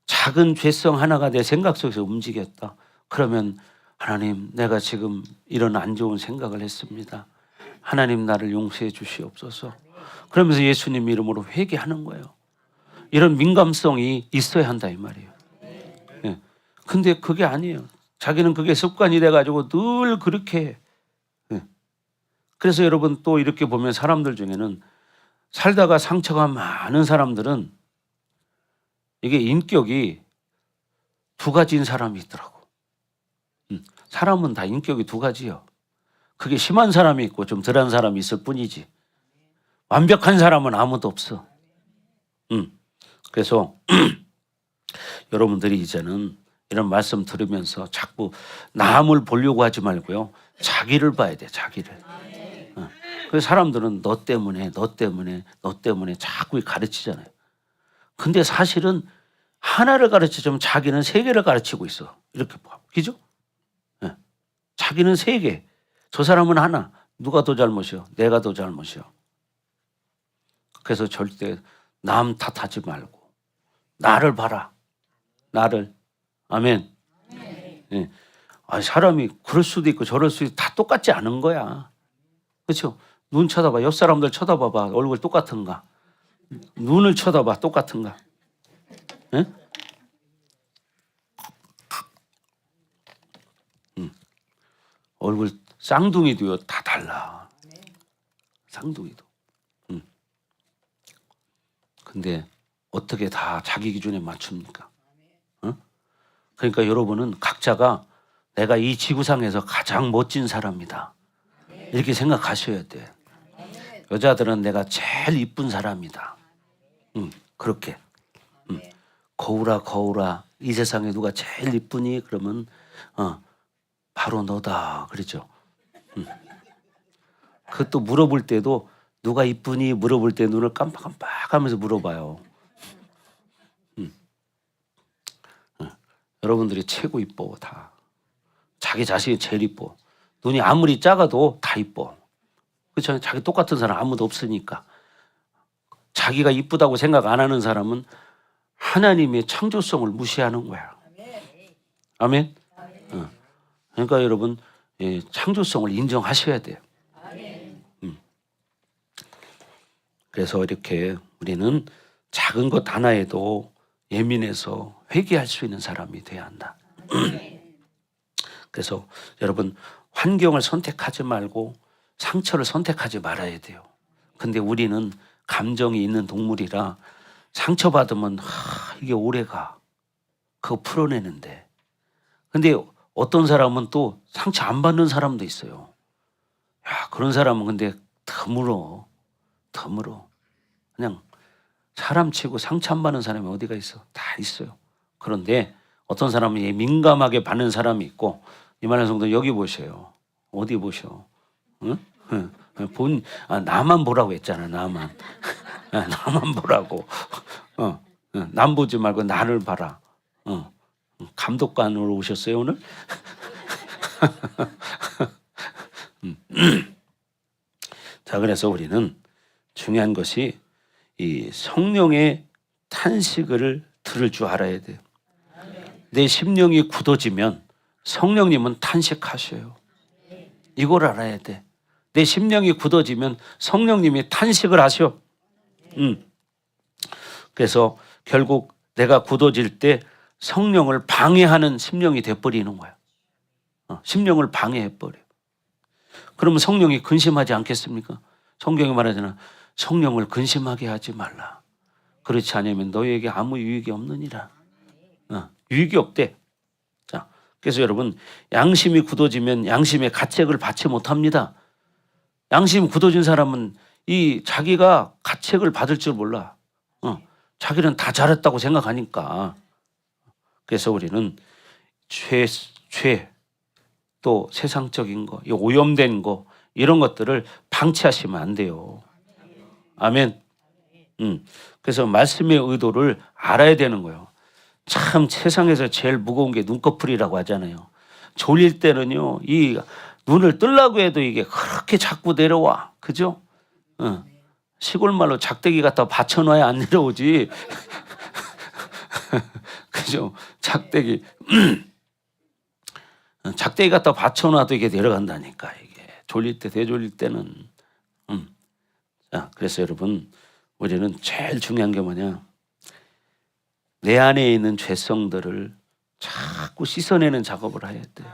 작은 죄성 하나가 내 생각 속에서 움직였다. 그러면 하나님, 내가 지금 이런 안 좋은 생각을 했습니다. 하나님 나를 용서해 주시옵소서. 그러면서 예수님 이름으로 회개하는 거예요. 이런 민감성이 있어야 한다 이 말이에요. 예. 근데 그게 아니에요. 자기는 그게 습관이 돼가지고 늘 그렇게 해. 예. 그래서 여러분 또 이렇게 보면 사람들 중에는 살다가 상처가 많은 사람들은 이게 인격이 두 가지인 사람이 있더라고. 사람은 다 인격이 두 가지요. 그게 심한 사람이 있고 좀 덜한 사람이 있을 뿐이지. 완벽한 사람은 아무도 없어. 그래서 여러분들이 이제는 이런 말씀 들으면서 자꾸 남을 보려고 하지 말고요. 자기를 봐야 돼, 자기를. 그래서 사람들은 너 때문에 자꾸 가르치잖아요. 근데 사실은 하나를 가르치자면 자기는 세 개를 가르치고 있어. 이렇게 봐. 그죠? 네. 자기는 세 개. 저 사람은 하나. 누가 더 잘못이요? 내가 더 잘못이요. 그래서 절대 남 탓하지 말고 나를 봐라. 나를. 아멘. 네. 사람이 그럴 수도 있고 저럴 수도 있고 다 똑같지 않은 거야. 그렇죠? 눈 쳐다봐. 옆 사람들 쳐다봐봐. 얼굴 똑같은가? 눈을 쳐다봐. 똑같은가? 네? 얼굴 쌍둥이도요 다 달라. 쌍둥이도. 근데 어떻게 다 자기 기준에 맞춥니까? 그러니까 여러분은 각자가 내가 이 지구상에서 가장 멋진 사람이다. 이렇게 생각하셔야 돼. 여자들은 내가 제일 이쁜 사람이다. 그렇게. 거울아 이 세상에 누가 제일 이쁘니? 그러면 바로 너다. 그러죠. 그것도 물어볼 때도 누가 이쁘니 물어볼 때 눈을 깜빡깜빡하면서 물어봐요. 여러분들이 최고 이뻐 다. 자기 자신이 제일 이뻐. 눈이 아무리 작아도 다 이뻐. 그렇죠? 자기 똑같은 사람 아무도 없으니까. 자기가 이쁘다고 생각 안 하는 사람은 하나님의 창조성을 무시하는 거야. 아멘. 그러니까 여러분 창조성을 인정하셔야 돼요. 그래서 이렇게 우리는 작은 것 하나에도 예민해서 회개할 수 있는 사람이 돼야 한다. 그래서 여러분 환경을 선택하지 말고 상처를 선택하지 말아야 돼요. 근데 우리는 감정이 있는 동물이라 상처받으면 이게 오래가. 그거 풀어내는데. 근데 어떤 사람은 또 상처 안 받는 사람도 있어요. 그런 사람은 근데 드물어. 그냥 사람 치고 상처 안 받는 사람이 어디가 있어? 다 있어요. 그런데 어떤 사람은 민감하게 받는 사람이 있고 이만한 성도 여기 보셔요. 어디 보셔? 응? 나만 보라고 했잖아. 나만. 나만 보라고. 남 보지 말고 나를 봐라. 감독관으로 오셨어요 오늘? 자, 그래서 우리는 중요한 것이 이 성령의 탄식을 들을 줄 알아야 돼요. 내 심령이 굳어지면 성령님은 탄식하셔요. 이걸 알아야 돼. 내 심령이 굳어지면 성령님이 탄식을 하셔. 그래서 결국 내가 굳어질 때 성령을 방해하는 심령이 돼버리는 거야. 심령을 방해해버려. 그러면 성령이 근심하지 않겠습니까? 성경이 말하잖아. 성령을 근심하게 하지 말라. 그렇지 않으면 너에게 아무 유익이 없느니라. 유익이 없대. 자, 그래서 여러분 양심이 굳어지면 양심의 가책을 받지 못합니다. 양심이 굳어진 사람은 이 자기가 가책을 받을 줄 몰라. 자기는 다 잘했다고 생각하니까. 그래서 우리는 죄, 또 세상적인 거, 오염된 거 이런 것들을 방치하시면 안 돼요. 아멘. 그래서 말씀의 의도를 알아야 되는 거예요. 참 세상에서 제일 무거운 게 눈꺼풀이라고 하잖아요. 졸릴 때는요, 이 눈을 뜨려고 해도 이게 그렇게 자꾸 내려와. 그죠? 시골 말로 작대기 갖다 받쳐놔야 안 내려오지. 그죠? 작대기. 작대기 갖다 받쳐놔도 이게 내려간다니까. 이게 졸릴 때, 대졸릴 때는. 자, 그래서 여러분, 우리는 제일 중요한 게 뭐냐? 내 안에 있는 죄성들을 자꾸 씻어내는 작업을 해야 돼요.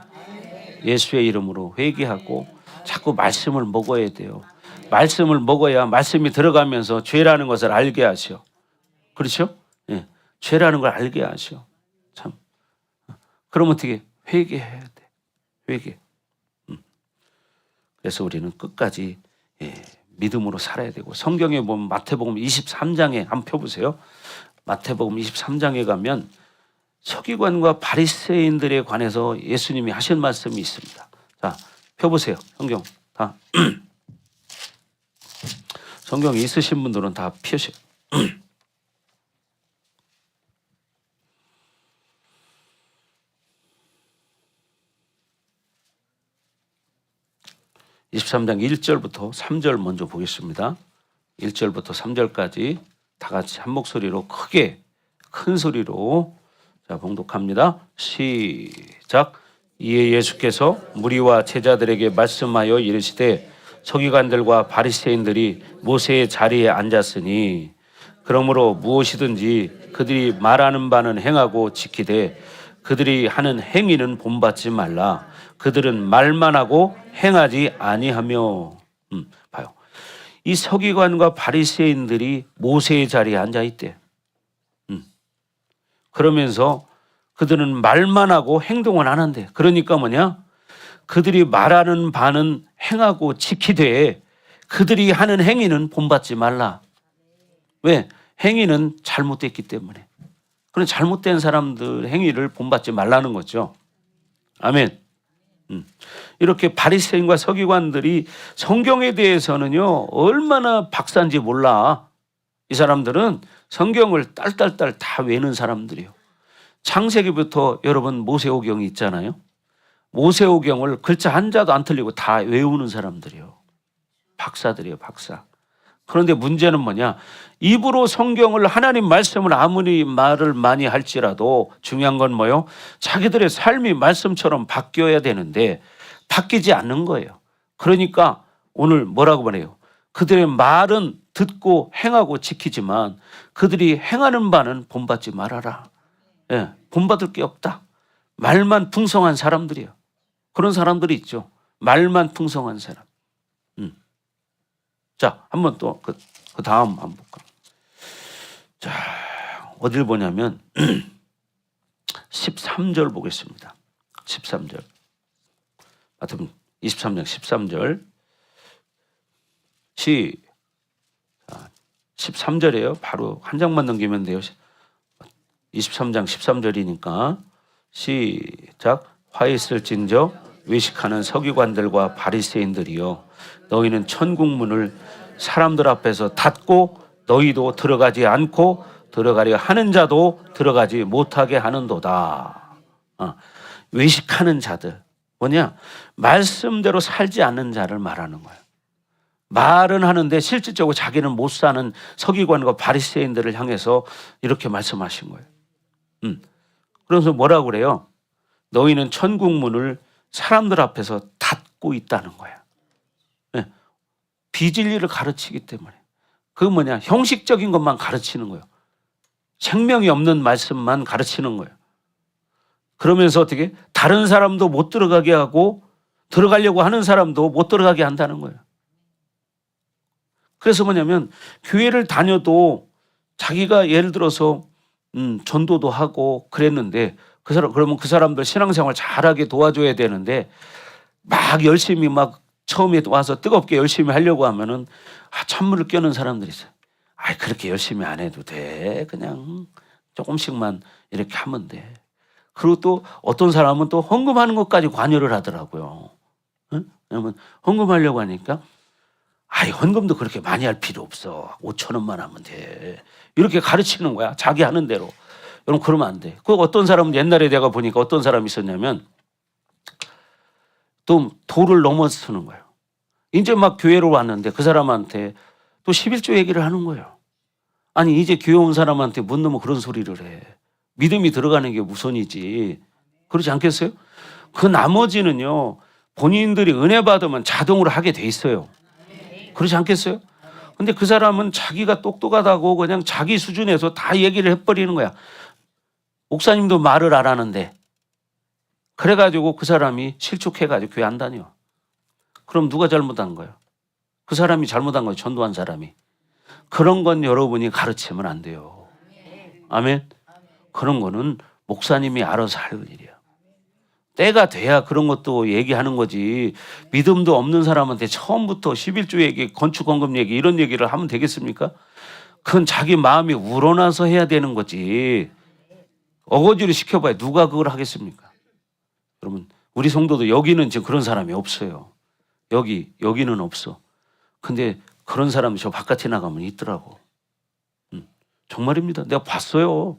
예수의 이름으로 회개하고 자꾸 말씀을 먹어야 돼요. 말씀을 먹어야 말씀이 들어가면서 죄라는 것을 알게 하셔. 그렇죠? 예. 죄라는 걸 알게 하셔. 참. 그럼 어떻게 회개해야 돼. 회개. 그래서 우리는 끝까지 믿음으로 살아야 되고, 성경에 보면 마태복음 23장에 한번 펴보세요. 마태복음 23장에 가면 서기관과 바리새인들에 관해서 예수님이 하신 말씀이 있습니다. 자, 펴보세요. 성경 다. 성경 있으신 분들은 다 펴세요. 23장 1절부터 3절 먼저 보겠습니다. 1절부터 3절까지 다 같이 한 목소리로 크게 큰 소리로 자 봉독합니다. 시작. 이에 예수께서 무리와 제자들에게 말씀하여 이르시되 서기관들과 바리새인들이 모세의 자리에 앉았으니 그러므로 무엇이든지 그들이 말하는 바는 행하고 지키되 그들이 하는 행위는 본받지 말라. 그들은 말만 하고 행하지 아니하며. 봐요. 이 서기관과 바리새인들이 모세의 자리에 앉아 있대. 그러면서 그들은 말만 하고 행동은 안 한대. 그러니까 뭐냐? 그들이 말하는 바는 행하고 지키되 그들이 하는 행위는 본받지 말라. 왜? 행위는 잘못됐기 때문에. 그런 잘못된 사람들 행위를 본받지 말라는 거죠. 아멘. 이렇게 바리새인과 서기관들이 성경에 대해서는요 얼마나 박사인지 몰라. 이 사람들은 성경을 딸딸딸 다 외는 사람들이요. 창세기부터 여러분 모세오경이 있잖아요. 모세오경을 글자 한자도 안 틀리고 다 외우는 사람들이요. 박사들이에요, 박사. 그런데 문제는 뭐냐? 입으로 성경을 하나님 말씀을 아무리 말을 많이 할지라도 중요한 건 뭐요? 자기들의 삶이 말씀처럼 바뀌어야 되는데 바뀌지 않는 거예요. 그러니까 오늘 뭐라고 말해요? 그들의 말은 듣고 행하고 지키지만 그들이 행하는 바는 본받지 말아라. 예, 본받을 게 없다. 말만 풍성한 사람들이에요. 그런 사람들이 있죠. 말만 풍성한 사람. 자, 한번 또 그 다음 한번 볼까? 자, 어딜 보냐면 13절 보겠습니다. 13절. 하여튼 23장 13절. 13절이에요. 바로 한 장만 넘기면 돼요. 23장 13절이니까 시작. 화 있을진저 외식하는 서기관들과 바리새인들이여 너희는 천국문을 사람들 앞에서 닫고 너희도 들어가지 않고 들어가려 하는 자도 들어가지 못하게 하는도다. 외식하는 자들 뭐냐? 말씀대로 살지 않는 자를 말하는 거예요. 말은 하는데 실질적으로 자기는 못 사는 서기관과 바리새인들을 향해서 이렇게 말씀하신 거예요. 그래서 뭐라고 그래요? 너희는 천국문을 사람들 앞에서 닫고 있다는 거야. 네. 비진리를 가르치기 때문에. 그건 뭐냐? 형식적인 것만 가르치는 거예요. 생명이 없는 말씀만 가르치는 거예요. 그러면서 어떻게? 다른 사람도 못 들어가게 하고 들어가려고 하는 사람도 못 들어가게 한다는 거예요. 그래서 뭐냐면 교회를 다녀도 자기가 예를 들어서 전도도 하고 그랬는데 그러면 그 사람들 신앙생활 잘하게 도와줘야 되는데 막 열심히 막 처음에 와서 뜨겁게 열심히 하려고 하면은 찬물을 껴는 사람들이 있어요. 그렇게 열심히 안 해도 돼. 그냥 조금씩만 이렇게 하면 돼. 그리고 또 어떤 사람은 또 헌금하는 것까지 관여를 하더라고요. 왜냐면 헌금하려고 하니까 헌금도 그렇게 많이 할 필요 없어. 5,000원만 하면 돼. 이렇게 가르치는 거야. 자기 하는 대로. 여러분 그러면 안 돼. 그 어떤 사람은 옛날에 내가 보니까 어떤 사람이 있었냐면 또 도를 넘어서는 거예요. 이제 막 교회로 왔는데 그 사람한테 또 11조 얘기를 하는 거예요. 아니 이제 교회 온 사람한테 못 넘어 그런 소리를 해. 믿음이 들어가는 게 우선이지. 그렇지 않겠어요? 그 나머지는요. 본인들이 은혜 받으면 자동으로 하게 돼 있어요. 그렇지 않겠어요? 근데 그 사람은 자기가 똑똑하다고 그냥 자기 수준에서 다 얘기를 해버리는 거야. 목사님도 말을 안 하는데 그래가지고 그 사람이 실족해가지고 교회 안 다녀. 그럼 누가 잘못한 거예요? 그 사람이 잘못한 거예요. 전도한 사람이. 그런 건 여러분이 가르치면 안 돼요. 아멘. 그런 거는 목사님이 알아서 할 일이야. 때가 돼야 그런 것도 얘기하는 거지. 믿음도 없는 사람한테 처음부터 11조 얘기, 건축헌금 얘기 이런 얘기를 하면 되겠습니까? 그건 자기 마음이 우러나서 해야 되는 거지. 어거지로 시켜봐야 누가 그걸 하겠습니까? 여러분, 우리 성도도 여기는 지금 그런 사람이 없어요. 여기는 없어. 근데 그런 사람이 저 바깥에 나가면 있더라고. 정말입니다. 내가 봤어요.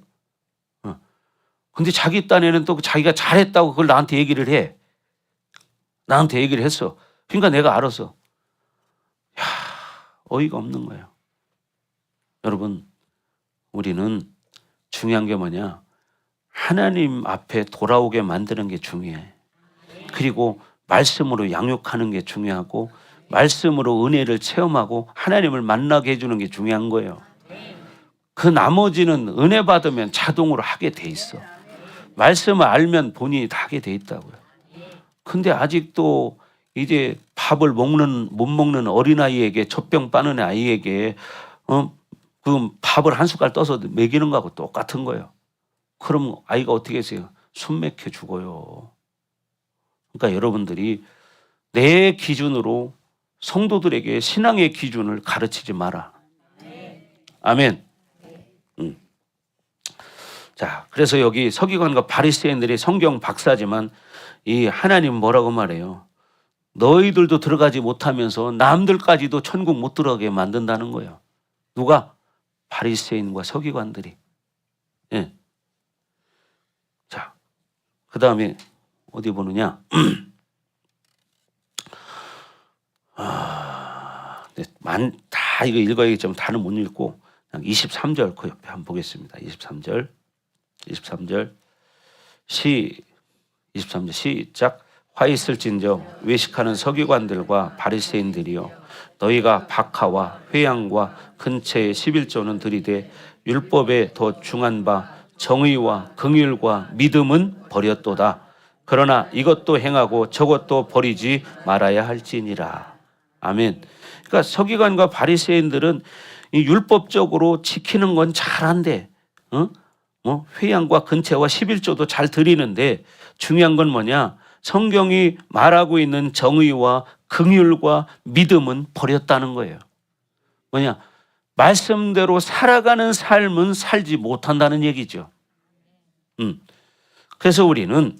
근데 자기 딴에는 또 자기가 잘했다고 그걸 나한테 얘기를 해. 나한테 얘기를 했어. 그러니까 내가 알아서. 야, 어이가 없는 거예요. 여러분, 우리는 중요한 게 뭐냐? 하나님 앞에 돌아오게 만드는 게 중요해. 그리고 말씀으로 양육하는 게 중요하고 말씀으로 은혜를 체험하고 하나님을 만나게 해주는 게 중요한 거예요. 그 나머지는 은혜 받으면 자동으로 하게 돼 있어. 말씀을 알면 본인이 다 하게 돼 있다고요. 근데 아직도 이제 밥을 못 먹는 어린아이에게 젖병 빠는 아이에게 그 밥을 한 숟갈 떠서 먹이는 거하고 똑같은 거예요. 그럼 아이가 어떻게 했어요? 숨 막혀 죽어요. 그러니까 여러분들이 내 기준으로 성도들에게 신앙의 기준을 가르치지 마라. 아멘. 자, 그래서 여기 서기관과 바리새인들이 성경 박사지만 이 하나님 뭐라고 말해요? 너희들도 들어가지 못하면서 남들까지도 천국 못 들어가게 만든다는 거예요. 누가? 바리새인과 서기관들이. 예. 자, 그 다음에 어디 보느냐? 다 이거 읽어야겠지만 다는 못 읽고 그냥 23절 그 옆에 한번 보겠습니다. 23절 시작. 화 있을진저 외식하는 서기관들과 바리새인들이여 너희가 박하와 회양과 근처의 11조는 들이되 율법에 더 중한 바 정의와 긍휼과 믿음은 버렸도다. 그러나 이것도 행하고 저것도 버리지 말아야 할지니라. 아멘. 그러니까 서기관과 바리새인들은 이 율법적으로 지키는 건 잘한데, 회양과 근체와 11조도 잘 드리는데 중요한 건 뭐냐? 성경이 말하고 있는 정의와 긍휼과 믿음은 버렸다는 거예요. 뭐냐? 말씀대로 살아가는 삶은 살지 못한다는 얘기죠. 그래서 우리는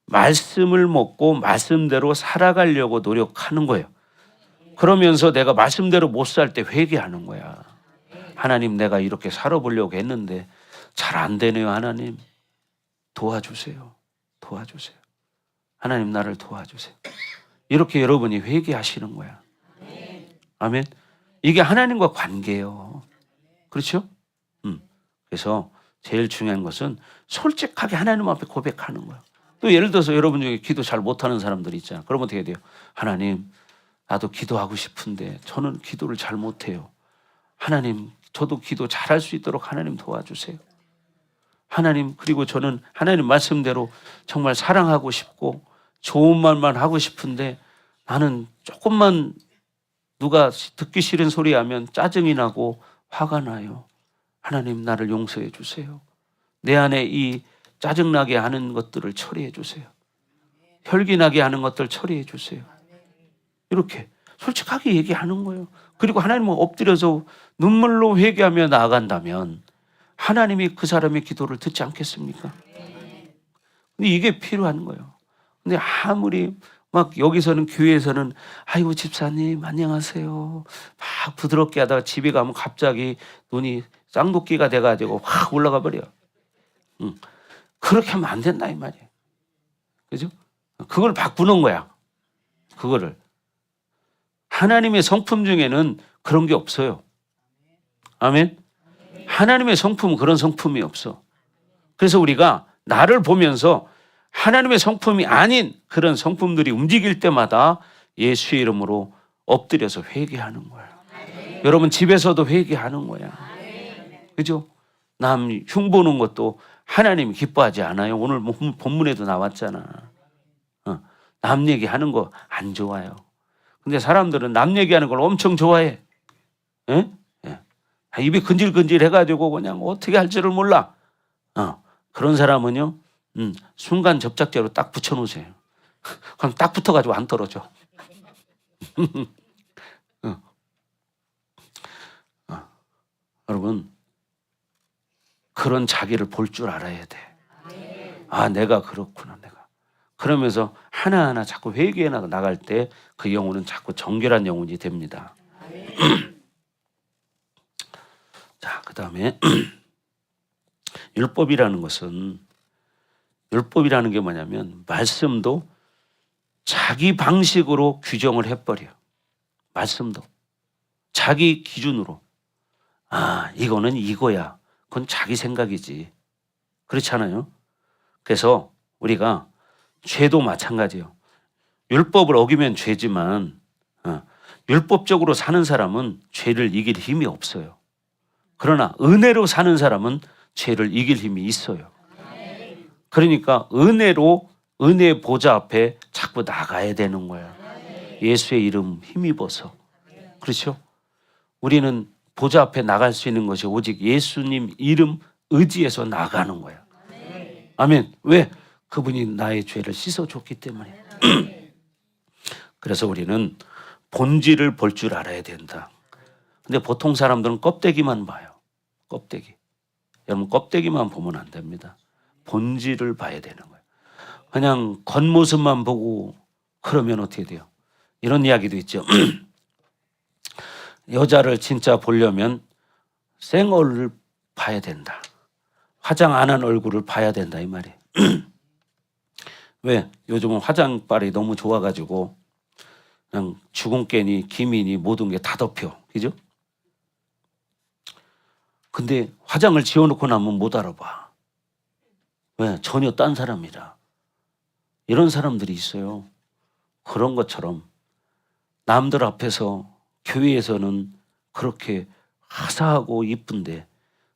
말씀을 먹고 말씀대로 살아가려고 노력하는 거예요. 그러면서 내가 말씀대로 못 살 때 회개하는 거야. 하나님, 내가 이렇게 살아보려고 했는데 잘 안 되네요. 하나님 도와주세요. 도와주세요. 하나님 나를 도와주세요. 이렇게 여러분이 회개하시는 거야. 아멘. 이게 하나님과 관계예요. 그렇죠? 그래서 제일 중요한 것은 솔직하게 하나님 앞에 고백하는 거야. 또 예를 들어서 여러분 중에 기도 잘 못하는 사람들이 있잖아. 그러면 어떻게 돼요? 하나님, 나도 기도하고 싶은데 저는 기도를 잘 못해요. 하나님, 저도 기도 잘할 수 있도록 하나님 도와주세요. 하나님, 그리고 저는 하나님 말씀대로 정말 사랑하고 싶고 좋은 말만 하고 싶은데 나는 조금만 누가 듣기 싫은 소리 하면 짜증이 나고 화가 나요. 하나님, 나를 용서해 주세요. 내 안에 이 짜증나게 하는 것들을 처리해 주세요. 혈기나게 하는 것들 처리해 주세요. 이렇게 솔직하게 얘기하는 거예요. 그리고 하나님은 엎드려서 눈물로 회개하며 나아간다면 하나님이 그 사람의 기도를 듣지 않겠습니까? 근데 이게 필요한 거예요. 근데 아무리 막 여기서는 교회에서는 아이고 집사님 안녕하세요 막 부드럽게 하다가 집에 가면 갑자기 눈이 쌍도끼가 돼가지고 확 올라가 버려. 그렇게 하면 안 된다 이 말이에요. 그죠? 그걸 바꾸는 거야. 그거를. 하나님의 성품 중에는 그런 게 없어요. 아멘. 하나님의 성품은 그런 성품이 없어. 그래서 우리가 나를 보면서 하나님의 성품이 아닌 그런 성품들이 움직일 때마다 예수의 이름으로 엎드려서 회개하는 거야. 여러분 집에서도 회개하는 거야. 그죠? 남 흉보는 것도 하나님이 기뻐하지 않아요. 오늘 본문에도 나왔잖아. 남 얘기하는 거 안 좋아요. 근데 사람들은 남 얘기하는 걸 엄청 좋아해. 예? 예. 입이 근질근질 해가지고 그냥 어떻게 할 줄을 몰라. 그런 사람은요, 순간 접착제로 딱 붙여놓으세요. 그럼 딱 붙어가지고 안 떨어져. 여러분, 그런 자기를 볼 줄 알아야 돼. 아, 내가 그렇구나, 내가. 그러면서 하나하나 자꾸 회개해 나갈 때 그 영혼은 자꾸 정결한 영혼이 됩니다. 자, 그 다음에 율법이라는 게 뭐냐면 말씀도 자기 방식으로 규정을 해버려. 말씀도 자기 기준으로. 아, 이거는 이거야. 그건 자기 생각이지. 그렇잖아요. 그래서 우리가 죄도 마찬가지예요. 율법을 어기면 죄지만 율법적으로 사는 사람은 죄를 이길 힘이 없어요. 그러나 은혜로 사는 사람은 죄를 이길 힘이 있어요. 그러니까 은혜로 은혜의 보좌 앞에 자꾸 나가야 되는 거야. 예수의 이름 힘입어서. 그렇죠? 우리는 보좌 앞에 나갈 수 있는 것이 오직 예수님 이름 의지해서 나가는 거야. 아멘. 왜? 그분이 나의 죄를 씻어줬기 때문에. 그래서 우리는 본질을 볼 줄 알아야 된다. 근데 보통 사람들은 껍데기만 봐요. 껍데기. 여러분, 껍데기만 보면 안 됩니다. 본질을 봐야 되는 거예요. 그냥 겉모습만 보고 그러면 어떻게 돼요? 이런 이야기도 있죠. 여자를 진짜 보려면 생얼을 봐야 된다. 화장 안 한 얼굴을 봐야 된다, 이 말이에요. 왜? 요즘은 화장빨이 너무 좋아가지고 그냥 주근깨니 기미니 모든 게 다 덮여. 그죠? 근데 화장을 지워놓고 나면 못 알아봐. 왜? 전혀 딴 사람이라. 이런 사람들이 있어요. 그런 것처럼 남들 앞에서 교회에서는 그렇게 화사하고 이쁜데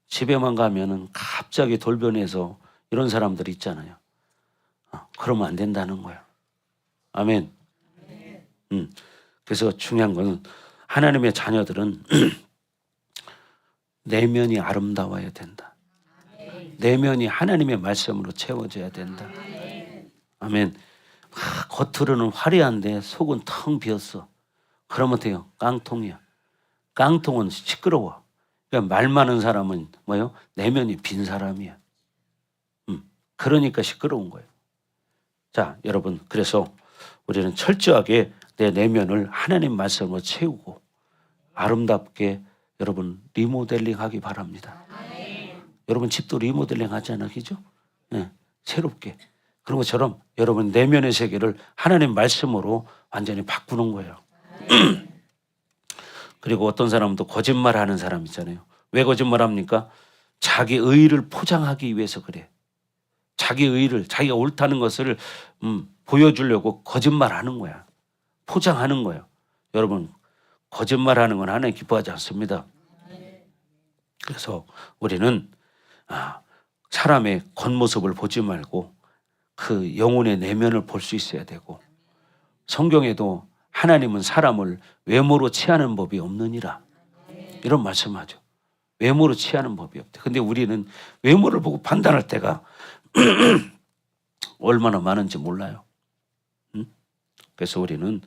집에만 가면은 갑자기 돌변해서 이런 사람들이 있잖아요. 그러면 안 된다는 거예요. 아멘. 그래서 중요한 건 하나님의 자녀들은 내면이 아름다워야 된다. 내면이 하나님의 말씀으로 채워져야 된다. 아멘. 겉으로는 화려한데 속은 텅 비었어. 그러면 어때요? 깡통이야. 깡통은 시끄러워. 그러니까 말 많은 사람은 뭐요? 내면이 빈 사람이야. 그러니까 시끄러운 거예요. 자, 여러분, 그래서 우리는 철저하게 내 내면을 하나님 말씀으로 채우고 아름답게 여러분 리모델링 하기 바랍니다. 여러분 집도 리모델링 하잖아요. 그죠? 네, 새롭게. 그런 것처럼 여러분 내면의 세계를 하나님 말씀으로 완전히 바꾸는 거예요. 그리고 어떤 사람은 또 거짓말하는 사람 있잖아요. 왜 거짓말합니까? 자기 의의를 포장하기 위해서 그래. 자기 의의를, 자기가 옳다는 것을 보여주려고 거짓말하는 거야. 포장하는 거예요. 여러분, 거짓말하는 건 하나님 기뻐하지 않습니다. 그래서 우리는 사람의 겉모습을 보지 말고 그 영혼의 내면을 볼 수 있어야 되고, 성경에도 하나님은 사람을 외모로 취하는 법이 없느니라 이런 말씀하죠. 외모로 취하는 법이 없대. 근데 우리는 외모를 보고 판단할 때가 얼마나 많은지 몰라요. 그래서 우리는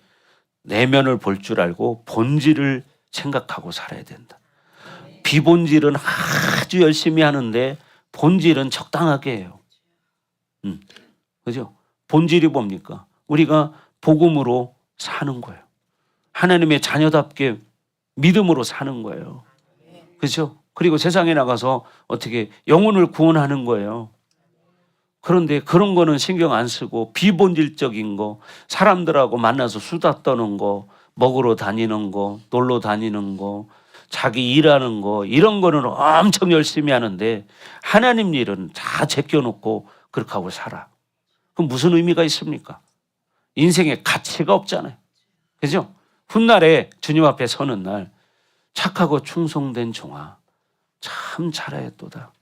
내면을 볼 줄 알고 본질을 생각하고 살아야 된다. 비본질은 아주 열심히 하는데 본질은 적당하게 해요. 그죠? 본질이 뭡니까? 우리가 복음으로 사는 거예요. 하나님의 자녀답게 믿음으로 사는 거예요. 그렇죠? 그리고 세상에 나가서 어떻게 영혼을 구원하는 거예요. 그런데 그런 거는 신경 안 쓰고 비본질적인 거, 사람들하고 만나서 수다 떠는 거, 먹으러 다니는 거, 놀러 다니는 거, 자기 일하는 거, 이런 거는 엄청 열심히 하는데 하나님 일은 다 제껴놓고 그렇게 하고 살아. 그럼 무슨 의미가 있습니까? 인생에 가치가 없잖아요. 그죠? 훗날에 주님 앞에 서는 날 착하고 충성된 종아 참 잘하였도다.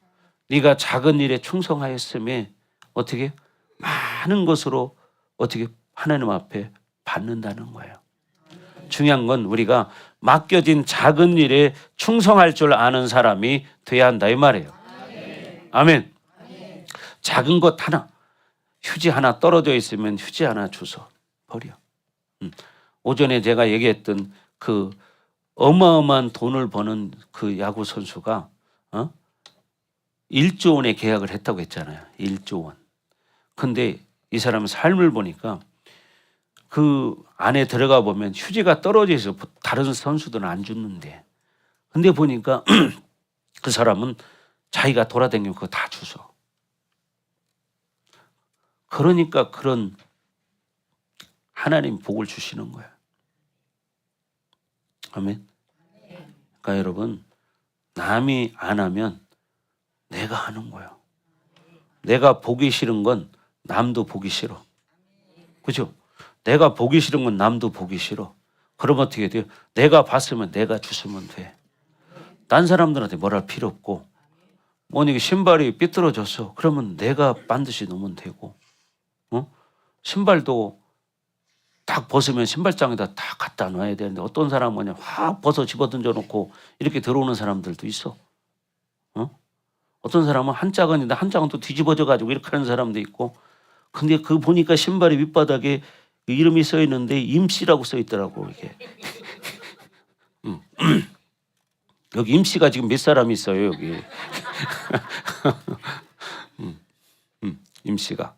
네가 작은 일에 충성하였음에 어떻게 많은 것으로 어떻게 하나님 앞에 받는다는 거예요. 중요한 건 우리가 맡겨진 작은 일에 충성할 줄 아는 사람이 돼야 한다 이 말이에요. 아멘. 작은 것 하나, 휴지 하나 떨어져 있으면 휴지 하나 주워 버려. 오전에 제가 얘기했던 그 어마어마한 돈을 버는 그 야구 선수가 1조 원의 계약을 했다고 했잖아요. 1조 원. 근데 이 사람의 삶을 보니까 그 안에 들어가 보면 휴지가 떨어져 있어. 다른 선수들은 안 죽는데. 근데 보니까 그 사람은 자기가 돌아다니면 그거 다 주워. 그러니까 그런 하나님 복을 주시는 거야. 아멘. 그러니까 여러분, 남이 안 하면 내가 하는 거야. 내가 보기 싫은 건 남도 보기 싫어. 그죠? 내가 보기 싫은 건 남도 보기 싫어. 그러면 어떻게 돼요? 내가 봤으면 내가 주시면 돼. 딴 사람들한테 뭘 할 필요 없고, 만약에 신발이 삐뚤어졌어. 그러면 내가 반드시 놓으면 되고, 신발도 딱 벗으면 신발장에다 다 갖다 놔야 되는데 어떤 사람은 그냥 확 벗어 집어 던져놓고 이렇게 들어오는 사람들도 있어. 어떤 사람은 한 짝은 있는데 한 짝은 또 뒤집어져 가지고 이렇게 하는 사람도 있고. 근데 그 보니까 신발이 밑바닥에 이름이 써 있는데 임씨라고 써 있더라고 이게. 여기 임씨가 지금 몇 사람이 있어요 여기. 임씨가.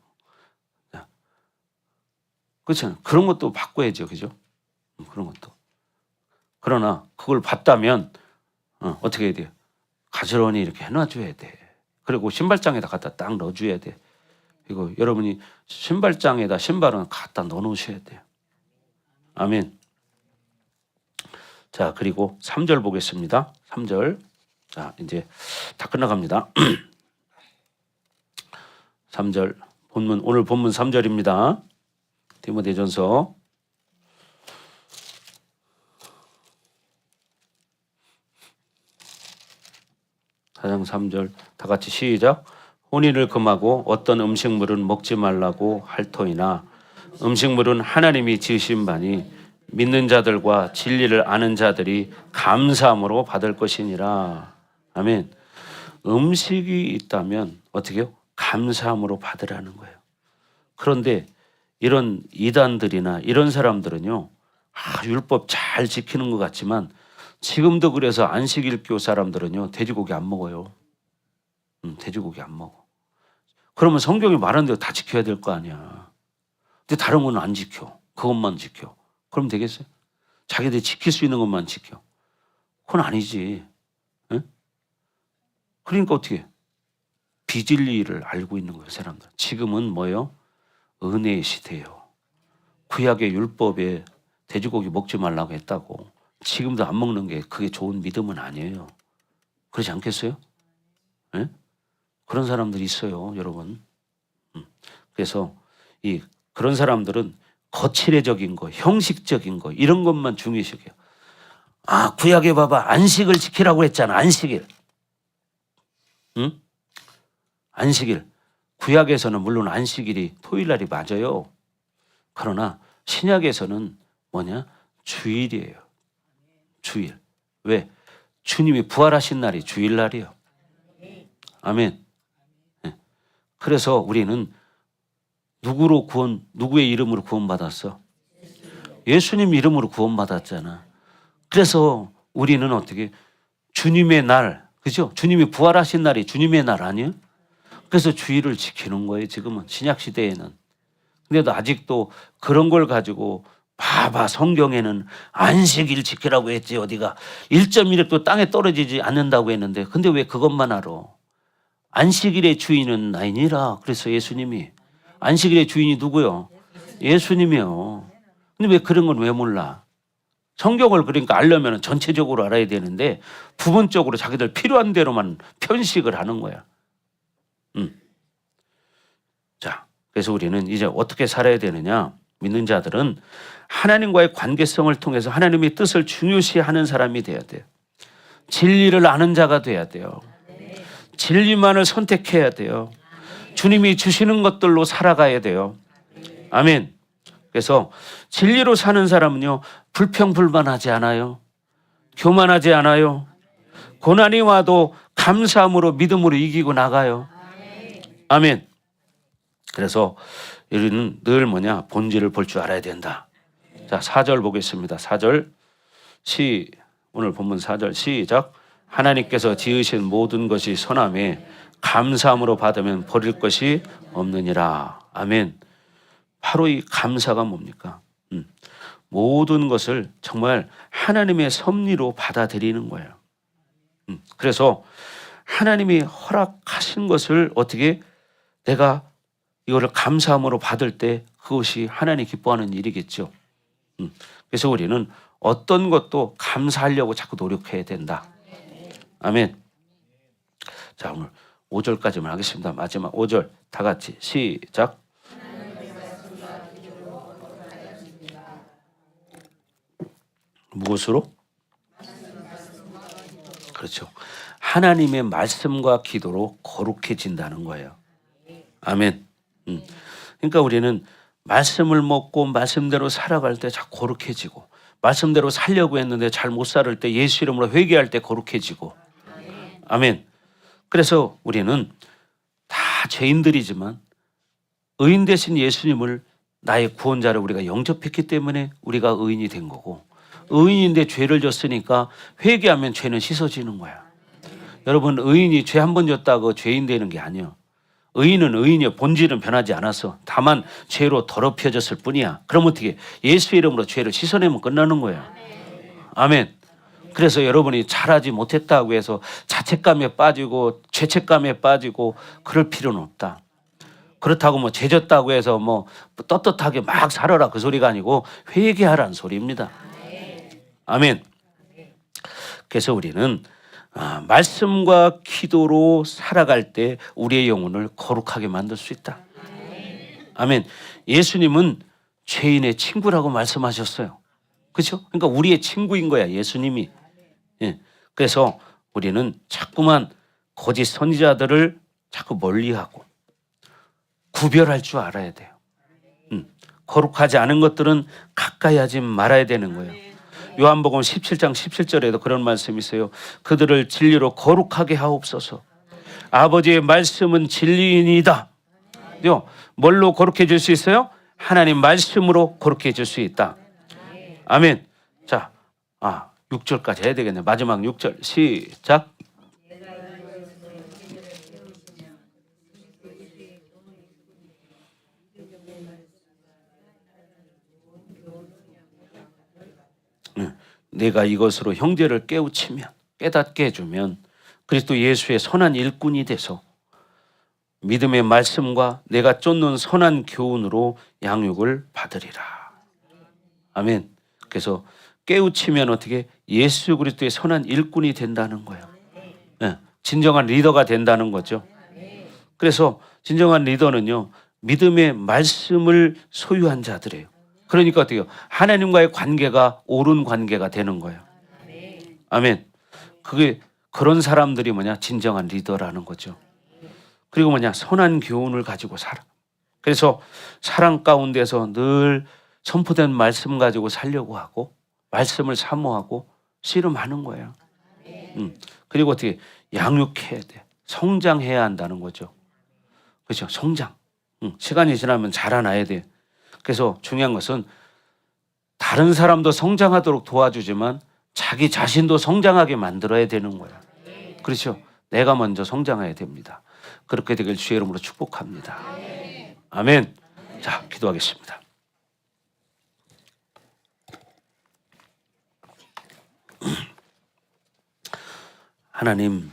그렇잖아요. 그런 것도 바꿔야죠, 그죠? 그런 것도. 그러나 그걸 봤다면 어떻게 해야 돼요? 가지런히 이렇게 해놔줘야 돼. 그리고 신발장에다 갖다 딱 넣어줘야 돼. 그리고 여러분이 신발장에다 신발은 갖다 넣어놓으셔야 돼요. 아멘. 자, 그리고 3절 보겠습니다. 3절. 자, 이제 다 끝나갑니다. 3절. 오늘 본문 3절입니다. 디모데전서 4장 3절 다 같이 시작. 혼인을 금하고 어떤 음식물은 먹지 말라고 할 터이나 음식물은 하나님이 지으신 바니 믿는 자들과 진리를 아는 자들이 감사함으로 받을 것이니라. 아멘. 음식이 있다면 어떻게 해요? 감사함으로 받으라는 거예요. 그런데 이런 이단들이나 이런 사람들은요, 율법 잘 지키는 것 같지만 지금도 그래서 안식일교 사람들은요, 돼지고기 안 먹어요. 돼지고기 안 먹어. 그러면 성경이 말하는 대로 다 지켜야 될 거 아니야. 근데 다른 건 안 지켜. 그것만 지켜. 그럼 되겠어요? 자기들이 지킬 수 있는 것만 지켜. 그건 아니지. 에? 그러니까 어떻게 해? 비진리를 알고 있는 거예요, 사람들. 지금은 뭐예요? 은혜의 시대예요. 구약의 율법에 돼지고기 먹지 말라고 했다고 지금도 안 먹는 게 그게 좋은 믿음은 아니에요. 그렇지 않겠어요? 네? 그런 사람들이 있어요, 여러분. 그래서 그런 사람들은 거칠애적인 거, 형식적인 거 이런 것만 중요시해요. 구약에 봐봐, 안식을 지키라고 했잖아. 안식일. 응? 안식일. 구약에서는 물론 안식일이 토요일날이 맞아요. 그러나 신약에서는 뭐냐? 주일이에요. 주일. 왜? 주님이 부활하신 날이 주일날이에요. 아멘. 네. 그래서 우리는 누구의 이름으로 구원받았어? 예수님 이름으로 구원받았잖아. 그래서 우리는 어떻게? 주님의 날, 그죠? 주님이 부활하신 날이 주님의 날 아니에요? 그래서 주일을 지키는 거예요, 지금은. 신약 시대에는. 근데도 아직도 그런 걸 가지고 봐봐, 성경에는 안식일 지키라고 했지, 어디가 1.1획도 땅에 떨어지지 않는다고 했는데, 근데 왜 그것만 알아? 안식일의 주인은 나이니라. 그래서 예수님이. 안식일의 주인이 누구요? 예수님이요. 근데 왜 그런 건 왜 몰라? 성경을 그러니까 알려면 전체적으로 알아야 되는데 부분적으로 자기들 필요한 대로만 편식을 하는 거야. 자, 그래서 우리는 이제 어떻게 살아야 되느냐? 믿는 자들은 하나님과의 관계성을 통해서 하나님의 뜻을 중요시하는 사람이 돼야 돼요. 진리를 아는 자가 돼야 돼요. 진리만을 선택해야 돼요. 주님이 주시는 것들로 살아가야 돼요. 아멘. 그래서 진리로 사는 사람은요, 불평불만하지 않아요. 교만하지 않아요. 고난이 와도 감사함으로 믿음으로 이기고 나가요. 아멘. 그래서 우리는 늘 본질을 볼 줄 알아야 된다. 자, 4절 보겠습니다. 4절 오늘 본문 4절 시작. 하나님께서 지으신 모든 것이 선함에 감사함으로 받으면 버릴 것이 없느니라. 아멘. 바로 이 감사가 뭡니까? 모든 것을 정말 하나님의 섭리로 받아들이는 거예요. 그래서 하나님이 허락하신 것을 어떻게 내가 이거를 감사함으로 받을 때 그것이 하나님 기뻐하는 일이겠죠. 그래서 우리는 어떤 것도 감사하려고 자꾸 노력해야 된다. 아멘. 자, 오늘 5절까지만 하겠습니다. 마지막 5절 다 같이 시작. 무엇으로? 그렇죠. 하나님의 말씀과 기도로 거룩해진다는 거예요. 아멘. 그러니까 우리는 말씀을 먹고 말씀대로 살아갈 때 자꾸 거룩해지고, 말씀대로 살려고 했는데 잘 못 살을 때 예수 이름으로 회개할 때 거룩해지고. 아멘. 그래서 우리는 다 죄인들이지만 의인 되신 예수님을 나의 구원자를 우리가 영접했기 때문에 우리가 의인이 된 거고, 의인인데 죄를 졌으니까 회개하면 죄는 씻어지는 거야. 여러분, 의인이 죄 한 번 졌다고 죄인 되는 게 아니에요. 의인은 의인이요, 본질은 변하지 않았어. 다만 죄로 더럽혀졌을 뿐이야. 그럼 어떻게? 예수 이름으로 죄를 씻어내면 끝나는 거예요. 아멘. 그래서 여러분이 잘하지 못했다고 해서 자책감에 빠지고 죄책감에 빠지고 그럴 필요는 없다. 그렇다고 죄졌다고 해서 떳떳하게 막 살아라 그 소리가 아니고 회개하라는 소리입니다. 아멘. 그래서 우리는 말씀과 기도로 살아갈 때 우리의 영혼을 거룩하게 만들 수 있다. 아멘. 예수님은 죄인의 친구라고 말씀하셨어요. 그렇죠? 그러니까 우리의 친구인 거야, 예수님이. 예. 그래서 우리는 자꾸만 거짓 선지자들을 자꾸 멀리하고 구별할 줄 알아야 돼요. 거룩하지 않은 것들은 가까이 하지 말아야 되는 거예요. 요한복음 17장 17절에도 그런 말씀이 있어요. 그들을 진리로 거룩하게 하옵소서. 아버지의 말씀은 진리이니이다. 뭘로 거룩해질 수 있어요? 하나님 말씀으로 거룩해질 수 있다. 아멘. 자, 6절까지 해야 되겠네. 마지막 6절 시작. 내가 이것으로 형제를 깨우치면, 깨닫게 해주면 그리스도 예수의 선한 일꾼이 돼서 믿음의 말씀과 내가 쫓는 선한 교훈으로 양육을 받으리라. 아멘. 그래서 깨우치면 어떻게? 예수 그리스도의 선한 일꾼이 된다는 거예요. 네, 진정한 리더가 된다는 거죠. 그래서 진정한 리더는요, 믿음의 말씀을 소유한 자들이에요. 그러니까 어때요? 하나님과의 관계가 옳은 관계가 되는 거예요. 아멘. 그게 그런 사람들이 진정한 리더라는 거죠. 그리고 선한 교훈을 가지고 살아. 그래서 사랑 가운데서 늘 선포된 말씀 가지고 살려고 하고 말씀을 사모하고 씨름하는 거예요. 그리고 어떻게 양육해야 돼. 성장해야 한다는 거죠. 그렇죠? 성장. 시간이 지나면 자라나야 돼. 그래서 중요한 것은 다른 사람도 성장하도록 도와주지만 자기 자신도 성장하게 만들어야 되는 거예요. 그렇죠? 내가 먼저 성장해야 됩니다. 그렇게 되길 주의 이름으로 축복합니다. 아멘. 자, 기도하겠습니다. 하나님,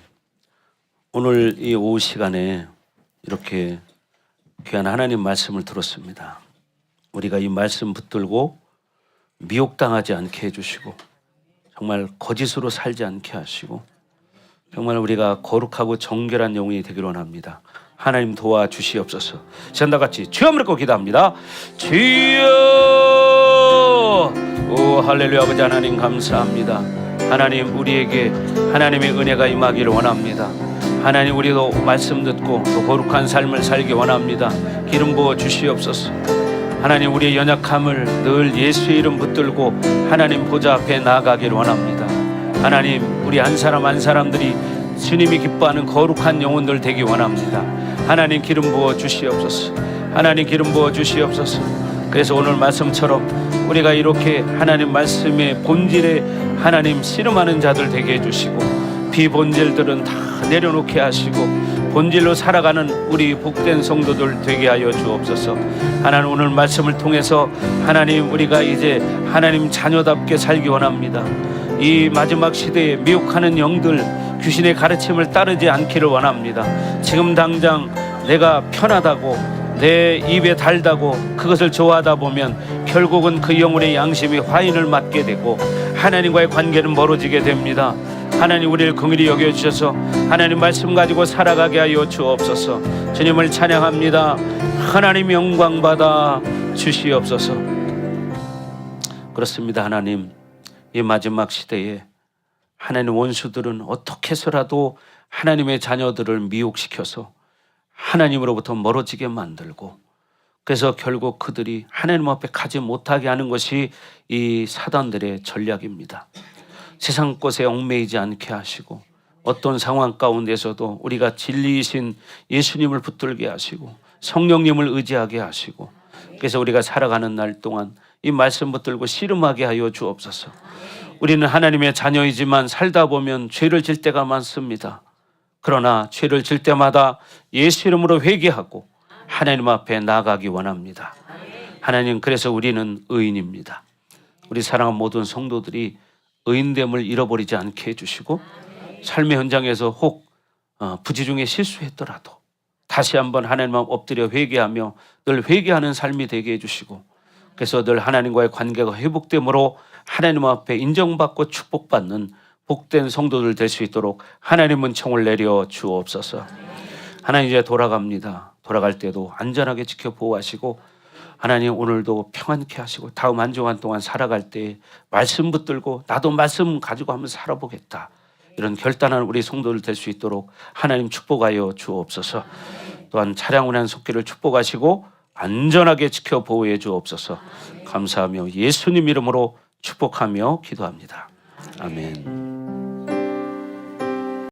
오늘 이 오후 시간에 이렇게 귀한 하나님 말씀을 들었습니다. 우리가 이 말씀 붙들고 미혹당하지 않게 해주시고 정말 거짓으로 살지 않게 하시고 정말 우리가 거룩하고 정결한 영혼이 되기를 원합니다. 하나님 도와주시옵소서. 시간다같이 주여 물고 기도합니다. 주여. 오 할렐루야. 아버지 하나님 감사합니다. 하나님, 우리에게 하나님의 은혜가 임하기를 원합니다. 하나님, 우리도 말씀 듣고 또 거룩한 삶을 살기 원합니다. 기름 부어 주시옵소서. 하나님, 우리의 연약함을 늘 예수의 이름 붙들고 하나님 보좌 앞에 나아가길 원합니다. 하나님, 우리 한 사람 한 사람들이 주님이 기뻐하는 거룩한 영혼들 되기 원합니다. 하나님, 기름 부어 주시옵소서. 하나님, 기름 부어 주시옵소서. 그래서 오늘 말씀처럼 우리가 이렇게 하나님 말씀의 본질에 하나님 씨름하는 자들 되게 해주시고, 비본질들은 다 내려놓게 하시고 본질로 살아가는 우리 복된 성도들 되게 하여 주옵소서. 하나님, 오늘 말씀을 통해서 하나님, 우리가 이제 하나님 자녀답게 살기 원합니다. 이 마지막 시대에 미혹하는 영들, 귀신의 가르침을 따르지 않기를 원합니다. 지금 당장 내가 편하다고, 내 입에 달다고 그것을 좋아하다 보면 결국은 그 영혼의 양심이 화인을 맞게 되고 하나님과의 관계는 멀어지게 됩니다. 하나님, 우리를 긍휼히 여겨주셔서 하나님 말씀 가지고 살아가게 하여 주옵소서. 주님을 찬양합니다. 하나님 영광 받아 주시옵소서. 그렇습니다. 하나님, 이 마지막 시대에 하나님 원수들은 어떻게 해서라도 하나님의 자녀들을 미혹시켜서 하나님으로부터 멀어지게 만들고, 그래서 결국 그들이 하나님 앞에 가지 못하게 하는 것이 이 사단들의 전략입니다. 세상 것에 얽매이지 않게 하시고, 어떤 상황 가운데서도 우리가 진리이신 예수님을 붙들게 하시고 성령님을 의지하게 하시고, 그래서 우리가 살아가는 날 동안 이 말씀 붙들고 씨름하게 하여 주옵소서. 우리는 하나님의 자녀이지만 살다 보면 죄를 질 때가 많습니다. 그러나 죄를 질 때마다 예수 이름으로 회개하고 하나님 앞에 나아가기 원합니다. 하나님, 그래서 우리는 의인입니다. 우리 사랑하는 모든 성도들이 의인됨을 잃어버리지 않게 해주시고, 삶의 현장에서 혹 부지 중에 실수했더라도 다시 한번 하나님 앞 엎드려 회개하며 늘 회개하는 삶이 되게 해주시고, 그래서 늘 하나님과의 관계가 회복됨으로 하나님 앞에 인정받고 축복받는 복된 성도들 될 수 있도록 하나님 은총을 내려 주옵소서. 하나님, 이제 돌아갑니다. 돌아갈 때도 안전하게 지켜 보호하시고, 하나님 오늘도 평안케 하시고, 다음 한 주간 동안 살아갈 때 말씀 붙들고 나도 말씀 가지고 한번 살아보겠다, 이런 결단한 우리 성도들 될 수 있도록 하나님 축복하여 주옵소서. 또한 차량 운행 속길을 축복하시고 안전하게 지켜 보호해 주옵소서. 감사하며 예수님 이름으로 축복하며 기도합니다. 아멘.